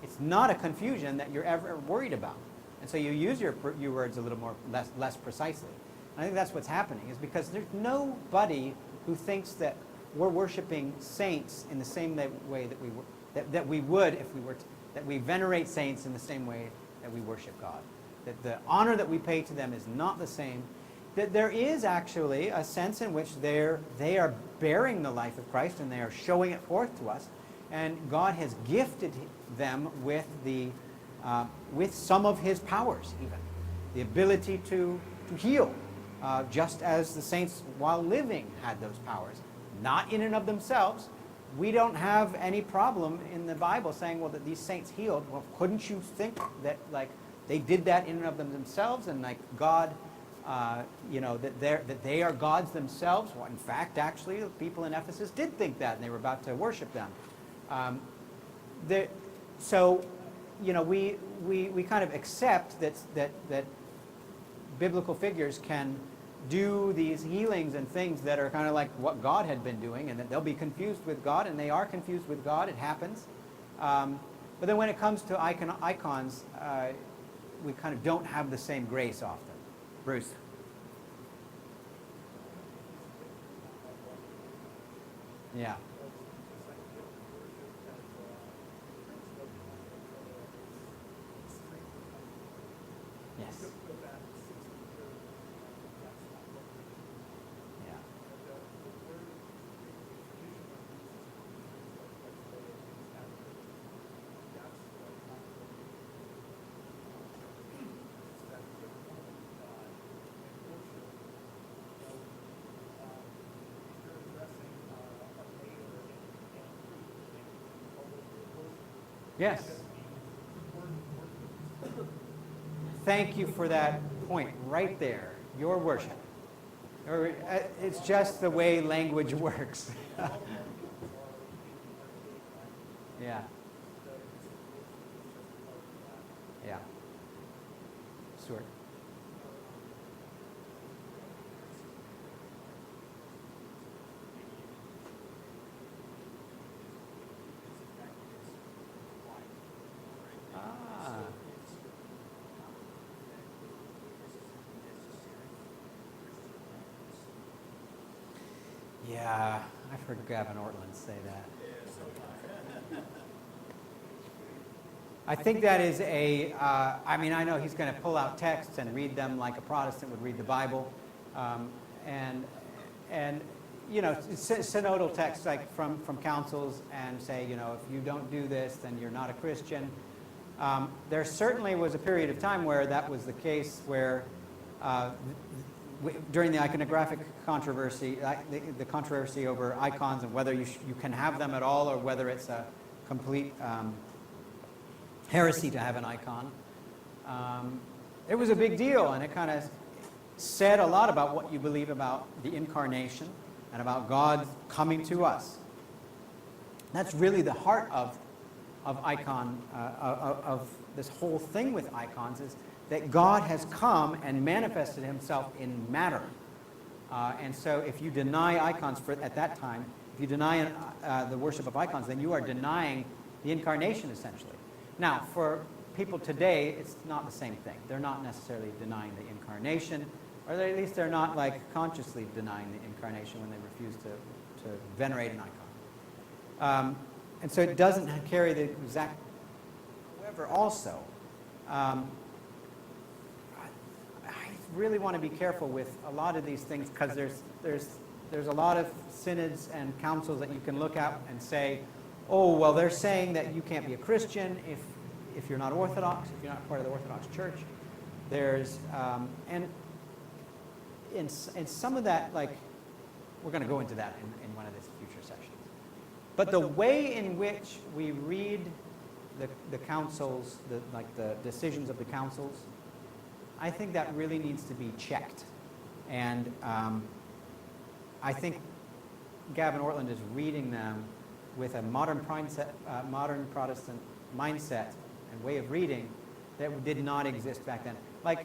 it's not a confusion that you're ever worried about. And so you use your words a little more less precisely. And I think that's what's happening, is because there's nobody who thinks that we're worshiping saints in the same way that we would if we were that we venerate saints in the same way that we worship God. That the honor that we pay to them is not the same. That there is actually a sense in which they are bearing the life of Christ and they are showing it forth to us, and God has gifted them with with some of His powers, even the ability to heal, just as the saints while living had those powers, not in and of themselves. We don't have any problem in the Bible saying, well, that these saints healed. Well, couldn't you think that like they did that in and of themselves, and like God, that they are gods themselves? Well, in fact, actually, the people in Ephesus did think that, and they were about to worship them. So, we kind of accept that biblical figures can do these healings and things that are kind of like what God had been doing, and that they'll be confused with God, and they are confused with God. It happens. But then when it comes to icons, we kind of don't have the same grace often. Bruce. Yeah. Yes. Yeah. Yes. Thank you for that point right there. Your worship. It's just the way language works. Yeah. Yeah. Stuart. Yeah, I've heard Gavin Ortland say that. I think that is I know he's going to pull out texts and read them like a Protestant would read the Bible. And synodal texts like from councils and say, if you don't do this, then you're not a Christian. There certainly was a period of time where that was the case, where during the iconographic controversy, the controversy over icons and whether you can have them at all, or whether it's a complete heresy to have an icon. It was a big deal, and it kind of said a lot about what you believe about the incarnation and about God coming to us. That's really the heart of this whole thing with icons, is that God has come and manifested Himself in matter. And so if you deny icons at that time, if you deny the worship of icons, then you are denying the incarnation, essentially. Now, for people today, it's not the same thing. They're not necessarily denying the incarnation, or at least they're not like consciously denying the incarnation when they refuse to venerate an icon. And so it doesn't carry the exact. However, also, I really want to be careful with a lot of these things, because there's a lot of synods and councils that you can look at and say, oh, well, they're saying that you can't be a Christian if you're not Orthodox, if you're not part of the Orthodox Church. There's and in some of that, like, we're going to go into that in one of these future sessions. But the way in which we read the councils, the decisions of the councils, I think that really needs to be checked. And I think Gavin Ortland is reading them with a modern Protestant mindset and way of reading that did not exist back then. Like,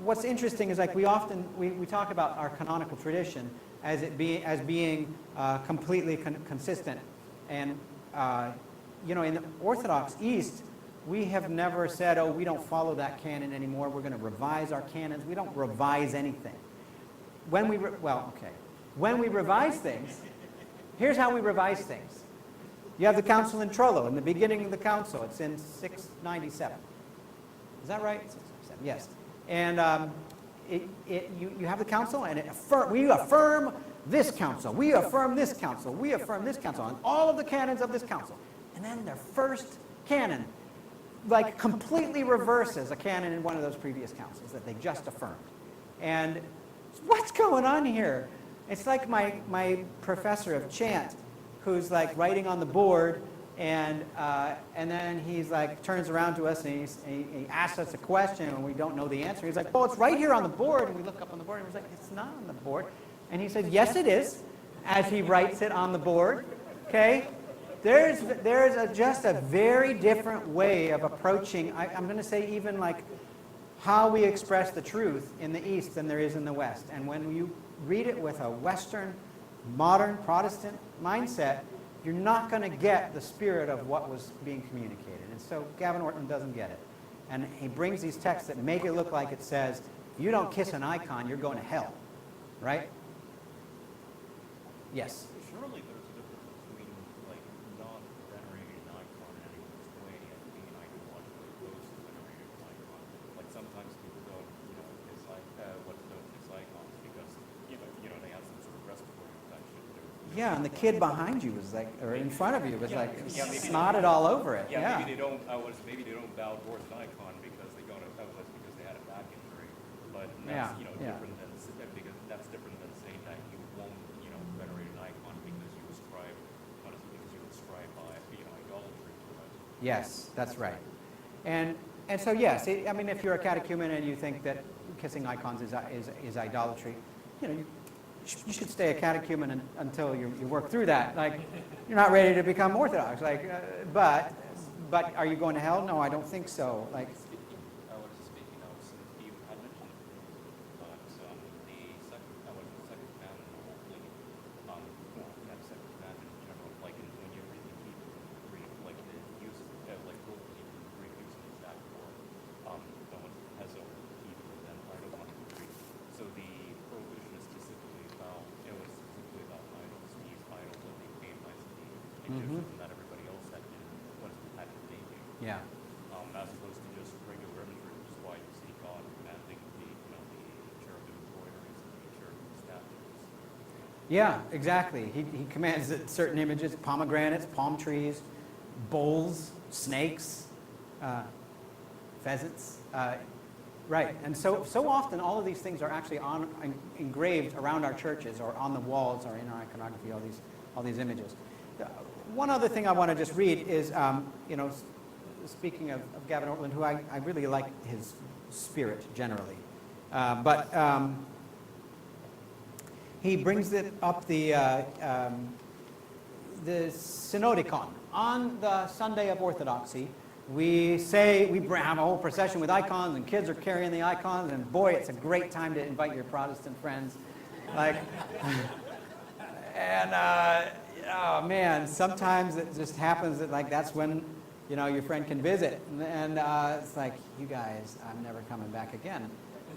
what's interesting is, like, we talk about our canonical tradition as being completely consistent, and in the Orthodox East, we have never said, oh, we don't follow that canon anymore, we're going to revise our canons. We don't revise anything. When we when we revise things, here's how we revise things. You have the Council in Trullo, in the beginning of the Council. It's in 697. Is that right? 697, yes. And you have the Council, and we affirm this Council. We affirm this Council. We affirm this Council. And all of the canons of this Council. And then their first canon, like, completely reverses a canon in one of those previous councils that they just affirmed. And what's going on here? It's like my professor of chant, who's like writing on the board, and then he's like turns around to us and he asks us a question and we don't know the answer. He's like, "Oh, it's right here on the board." And we look up on the board and we're like, "It's not on the board." And he said, "Yes, it is," as he writes it on the board. Okay, there's just a very different way of approaching. I'm going to say even like how we express the truth in the East than there is in the West. And when you read it with a Western, modern Protestant mindset, you're not going to get the spirit of what was being communicated. And so Gavin Ortlund doesn't get it. And he brings these texts that make it look like it says, you don't kiss an icon, you're going to hell. Right? Yes? Surely there's a difference between, like, not venerating an icon in any way and being ideologically opposed to venerating an icon. Like, sometimes people don't, kiss icons because, they have some sort of respiratory infection. Yeah, and the kid behind you was like, or in front of you was like, maybe snotted all over it. Yeah, maybe they don't. Maybe they don't bow towards an icon because they got because they had a back injury. But that's different than because that's different than saying that you won't venerate an icon because you ascribe by idolatry to it. Yes, that's right. And so yes, I mean, if you're a catechumen and you think that kissing icons is idolatry, you should stay a catechumen until you work through that. Like, you're not ready to become Orthodox. Like, but are you going to hell? No, I don't think so. Like, I was speaking of, you had mentioned but the second canon, the second canon in general, like when you really keep Greek, like the use like both Greek use of the exact word, no one has over Hebrew than I don't want to Greek. So the prohibition is specifically about idols, these idols that they became by the Egyptians and that everybody else had to make. yeah. As opposed to just regular imagery, which is why you see God commanding the cherubim embroideries and the cherubim statues. Yeah, exactly. He commands that certain images, pomegranates, palm trees, bulls, snakes, pheasants. Right, and so often all of these things are actually engraved around our churches or on the walls or in our iconography, all these images. One other thing I want to just read is, speaking of Gavin Ortlund, who I really like his spirit generally. But he brings it up the Synodicon. On the Sunday of Orthodoxy, we have a whole procession with icons, and kids are carrying the icons, and boy, it's a great time to invite your Protestant friends. Like, and oh man, sometimes it just happens that like that's when your friend can visit, and it's like, you guys, I'm never coming back again,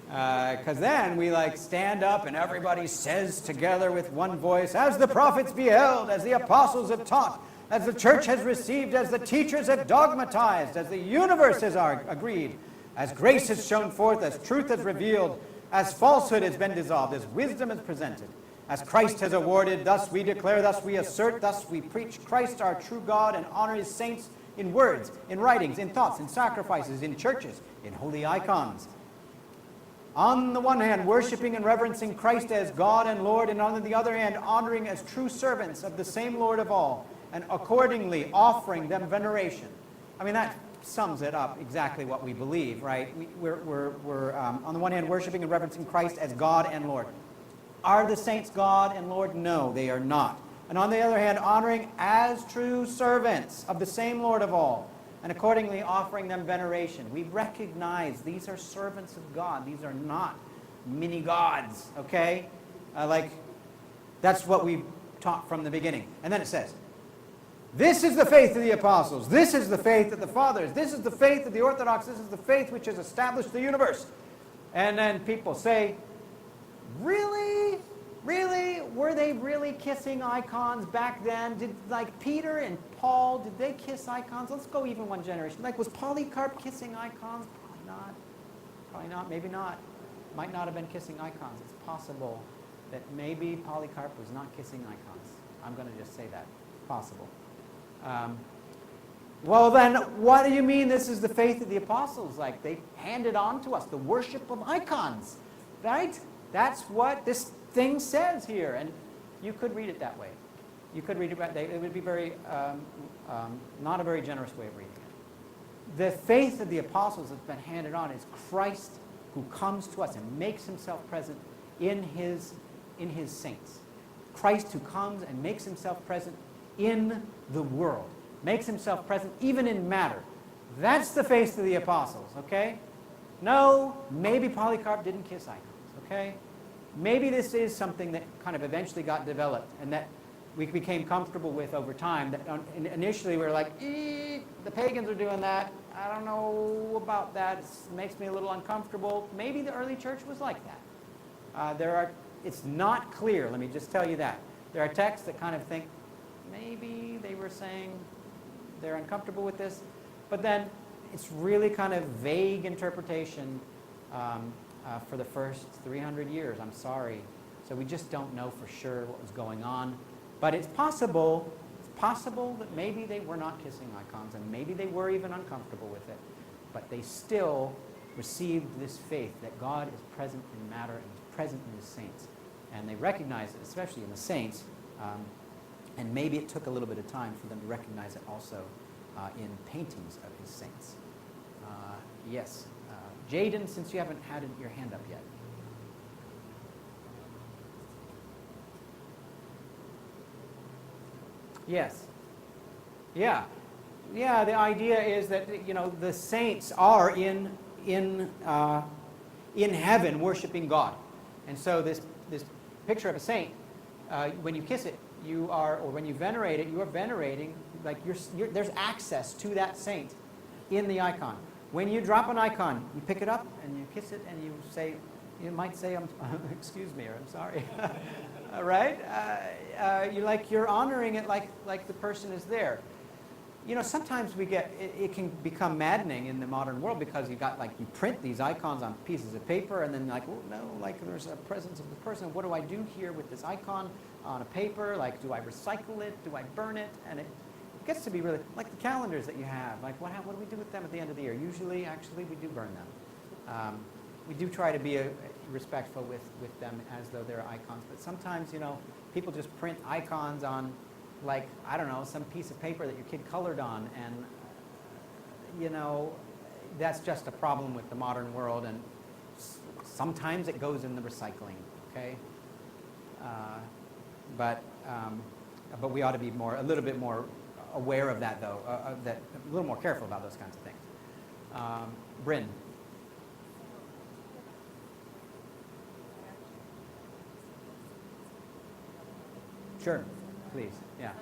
because then we like stand up and everybody says together with one voice, as the prophets beheld, as the apostles have taught, as the church has received, as the teachers have dogmatized, as the universe has agreed, as grace has shone forth, as truth has revealed, as falsehood has been dissolved, as wisdom is presented, as Christ has awarded, thus we declare, thus we assert, thus we preach Christ our true God, and honor his saints in words, in writings, in thoughts, in sacrifices, in churches, in holy icons. On the one hand, worshiping and reverencing Christ as God and Lord, and on the other hand, honoring as true servants of the same Lord of all, and accordingly offering them veneration. I mean, that sums it up exactly what we believe, right? We're on the one hand, worshiping and reverencing Christ as God and Lord. Are the saints God and Lord? No, they are not. And on the other hand, honoring as true servants of the same Lord of all, and accordingly offering them veneration. We recognize these are servants of God. These are not mini-gods, okay? That's what we taught from the beginning. And then it says, this is the faith of the apostles. This is the faith of the fathers. This is the faith of the Orthodox. This is the faith which has established the universe. And then people say, really? Really? Were they really kissing icons back then? Did, like, Peter and Paul, did they kiss icons? Let's go even one generation. Like, was Polycarp kissing icons? Probably not. Probably not. Maybe not. Might not have been kissing icons. It's possible that maybe Polycarp was not kissing icons. I'm going to just say that. It's possible. Well, then, what do you mean this is the faith of the apostles? Like, they handed on to us the worship of icons, right? That's what this thing says here. And you could read it that way. You could read it that way. It would be very, not a very generous way of reading it. The faith of the apostles that's been handed on is Christ who comes to us and makes himself present in his saints. Christ who comes and makes himself present in the world. Makes himself present even in matter. That's the faith of the apostles, okay? No, maybe Polycarp didn't kiss icons, okay? Maybe this is something that kind of eventually got developed and that we became comfortable with over time. That initially we were like, the pagans are doing that. I don't know about that. It makes me a little uncomfortable. Maybe the early church was like that. It's not clear, let me just tell you that. There are texts that kind of think maybe they were saying they're uncomfortable with this, but then it's really kind of vague interpretation for the first 300 years. I'm sorry. So we just don't know for sure what was going on. But it's possible that maybe they were not kissing icons, and maybe they were even uncomfortable with it. But they still received this faith that God is present in matter and is present in his saints. And they recognize it, especially in the saints. And maybe it took a little bit of time for them to recognize it also in paintings of his saints. Yes. Jaden, since you haven't had your hand up yet. Yes. Yeah. Yeah, the idea is that, the saints are in heaven worshiping God. And so this picture of a saint, when you kiss it, or when you venerate it, you are venerating, like there's access to that saint in the icon. When you drop an icon, you pick it up and you kiss it and you might say, excuse me, or I'm sorry. Right? You're honoring it like the person is there. Sometimes it can become maddening in the modern world because you print these icons on pieces of paper and then there's a presence of the person. What do I do here with this icon on a paper? Do I recycle it? Do I burn it? And it gets to be really like the calendars that you have. What do we do with them at the end of the year? Usually, actually, we do burn them. We do try to be respectful with them as though they're icons. But sometimes, people just print icons on, I don't know, some piece of paper that your kid colored on. And, that's just a problem with the modern world. And sometimes it goes in the recycling, okay? But we ought to be a little bit more aware of that, though, a little more careful about those kinds of things. Bryn. Sure, please, yeah.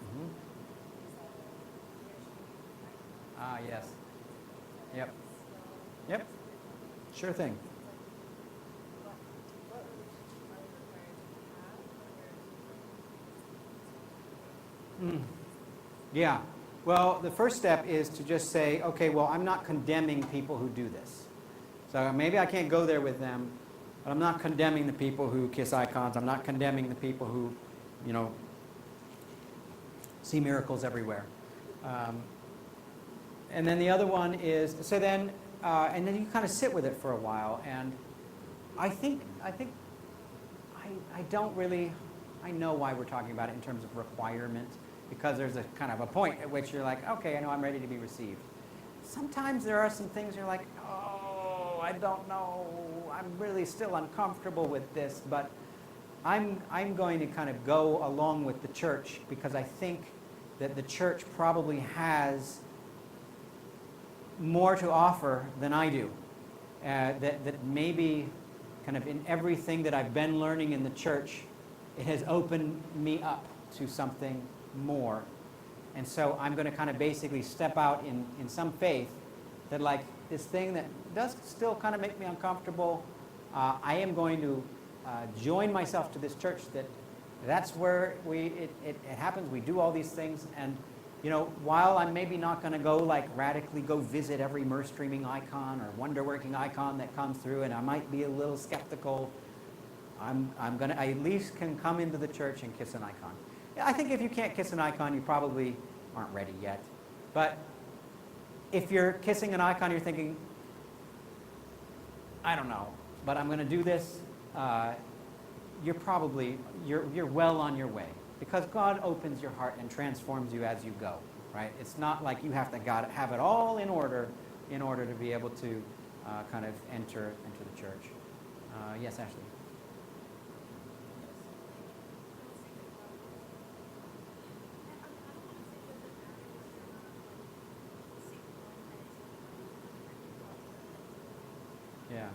Mm-hmm. Ah, yes. Yep. Sure thing. Yeah. Well, the first step is to just say, okay, well, I'm not condemning people who do this. So maybe I can't go there with them, but I'm not condemning the people who kiss icons. I'm not condemning the people who, see miracles everywhere. And then the other one is, and then you kind of sit with it for a while. And I know why we're talking about it in terms of requirement, because there's a kind of a point at which you're like, okay, I know I'm ready to be received. Sometimes there are some things you're like, oh, I don't know, I'm really still uncomfortable with this, but I'm going to kind of go along with the church because I think that the church probably has more to offer than I do. That maybe kind of in everything that I've been learning in the church, it has opened me up to something more. And so I'm going to kind of basically step out in some faith that this thing that does still kind of make me uncomfortable, I am going to join myself to this church that's where it happens. We do all these things, and while I'm maybe not going to go like radically go visit every mirror streaming icon or wonder working icon that comes through, and I might be a little skeptical, I at least can come into the church and kiss an icon. I think if you can't kiss an icon, you probably aren't ready yet. But if you're kissing an icon, you're thinking, I don't know, but I'm going to do this. You're well on your way, because God opens your heart and transforms you as you go, right? It's not like you have to have it all in order to be able to kind of enter the church. Yes, Ashley. Yeah.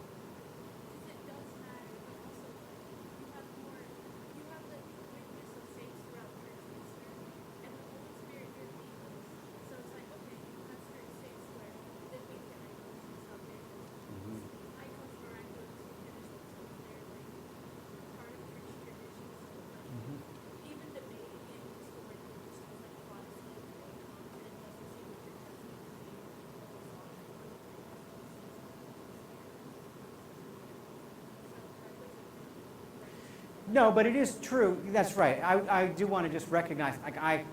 No, but it is true. That's right. I do want to just recognize, like I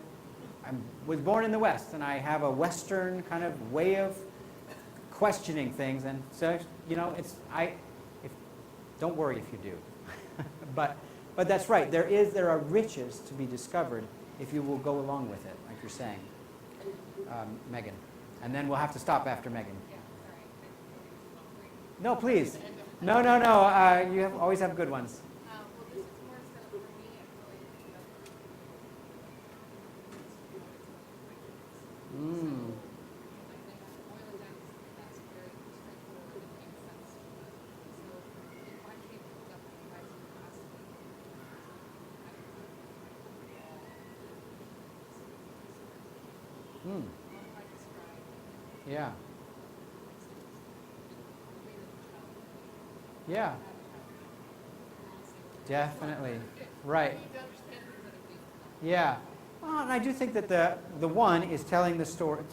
was born in the West, and I have a Western kind of way of questioning things, and so don't worry if you do. but that's right. There are riches to be discovered if you will go along with it, like you're saying, Megan, and then we'll have to stop after Megan. No, please. No. You always have good ones. Yeah. Yeah. Definitely. Right. Yeah. Well, and I do think that the one is telling a story.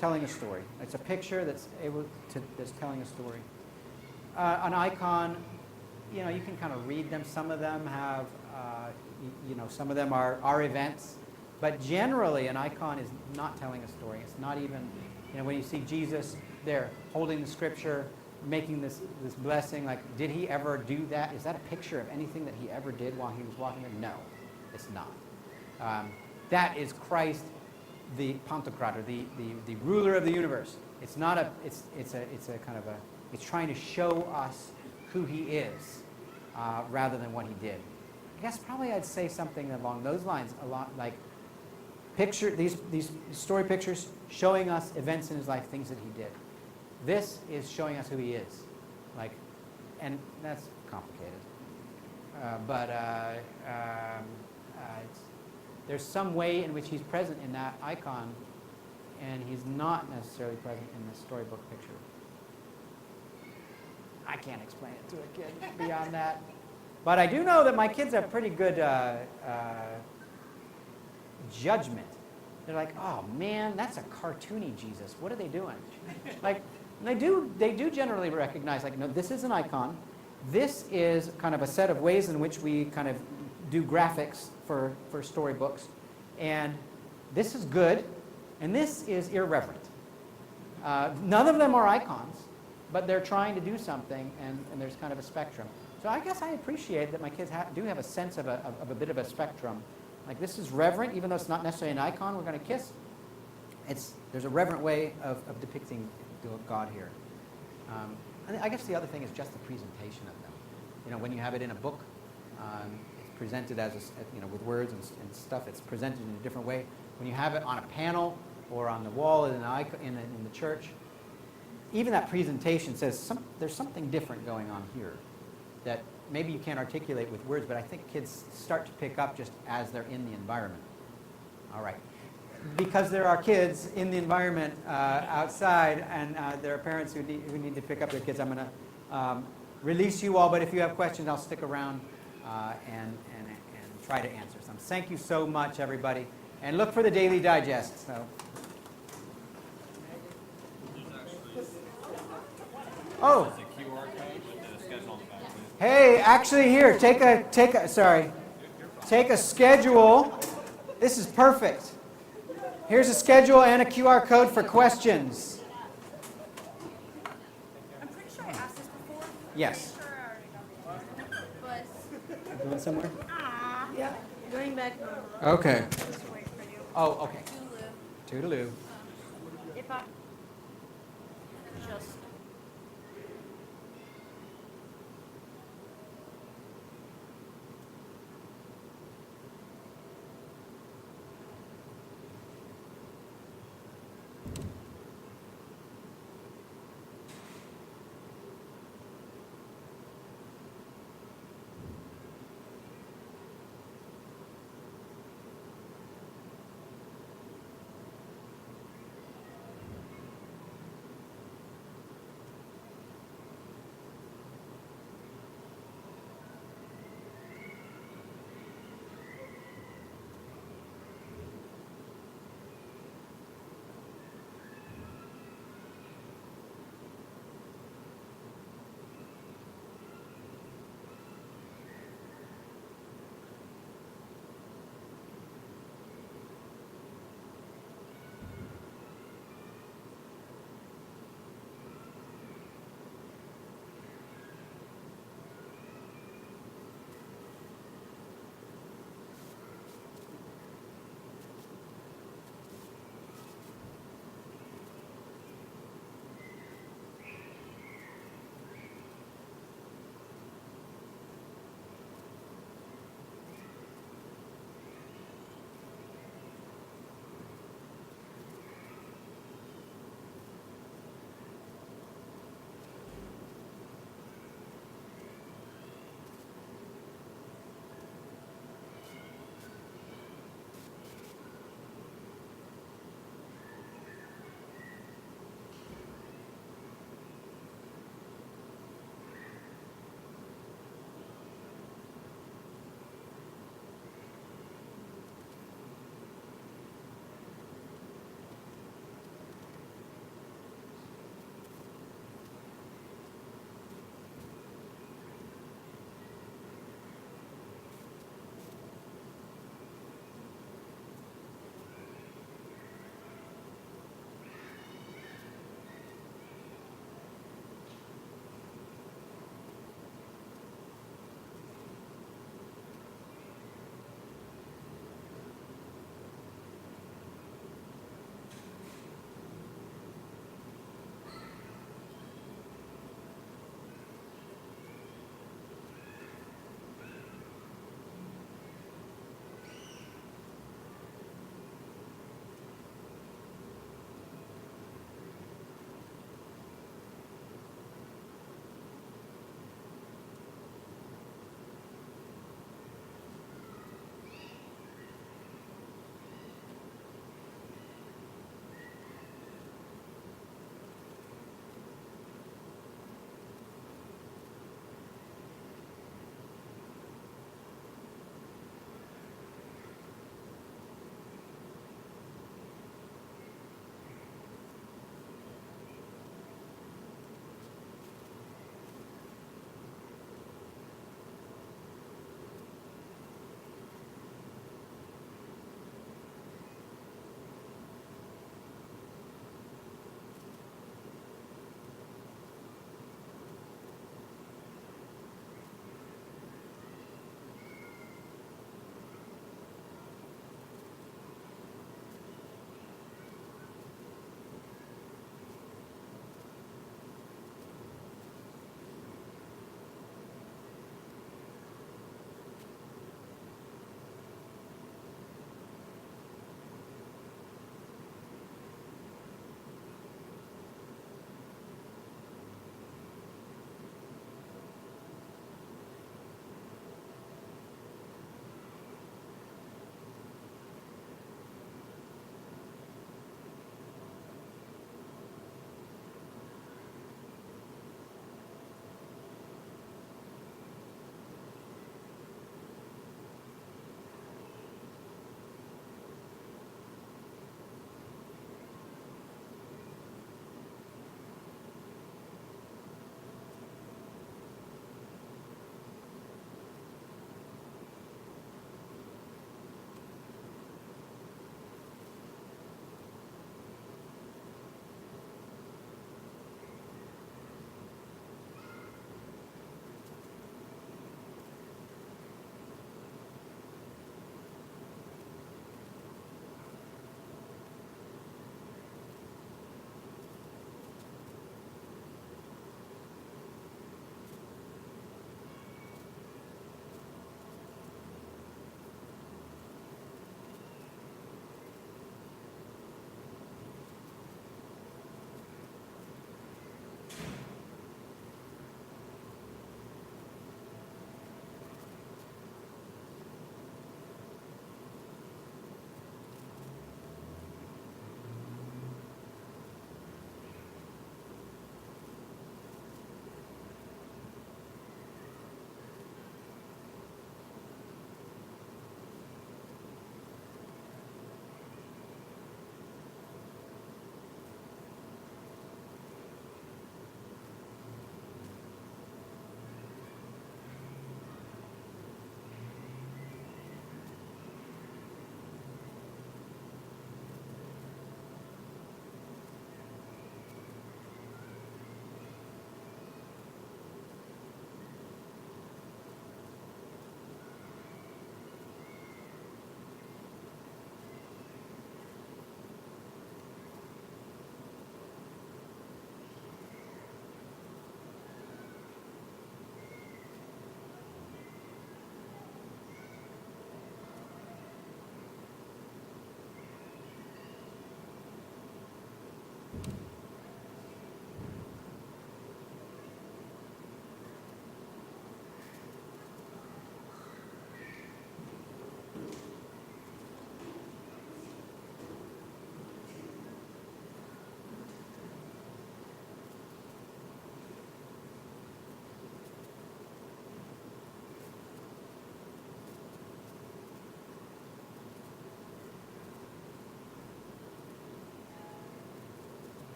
It's a picture that's telling a story. An icon, you can kind of read them. Some of them have, some of them are events. But generally, an icon is not telling a story. It's not even, when you see Jesus there holding the scripture, making this blessing, like, did he ever do that? Is that a picture of anything that he ever did while he was walking there? No, it's not. That is Christ, the Pantocrator, the ruler of the universe. It's not it's a kind of it's trying to show us who he is, rather than what he did. I guess probably I'd say something along those lines, a lot like these story pictures showing us events in his life, things that he did. This is showing us who he is, and that's complicated. There's some way in which he's present in that icon, and he's not necessarily present in the storybook picture. I can't explain it to a kid beyond that. But I do know that my kids have pretty good judgment. They're like, oh man, that's a cartoony Jesus. What are they doing? They do generally recognize, no, this is an icon. This is kind of a set of ways in which we kind of do graphics for storybooks. And this is good, and this is irreverent. None of them are icons, but they're trying to do something, and there's kind of a spectrum. So I guess I appreciate that my kids do have a sense of a bit of a spectrum. Like, this is reverent, even though it's not necessarily an icon we're going to kiss. There's a reverent way of depicting God here. And I guess the other thing is just the presentation of them. When you have it in a book, it's presented with words and stuff. It's presented in a different way. When you have it on a panel or on the wall in the church, even that presentation says there's something different going on here that maybe you can't articulate with words, but I think kids start to pick up just as they're in the environment. All right. Because there are kids in the environment outside, and there are parents who need to pick up their kids, I'm going to release you all, but if you have questions, I'll stick around and try to answer some. Thank you so much, everybody. And look for the Daily Digest. So. Oh. It's a QR code with the schedule on the back. Hey, actually here, take a schedule. This is perfect. Here's a schedule and a QR code for questions. I'm pretty sure I asked this before. Yes. I'm sure I already got it. But, Going somewhere? yeah, going back home. Okay. Just wait for you. Oh, okay. Toodaloo. Toodaloo. If I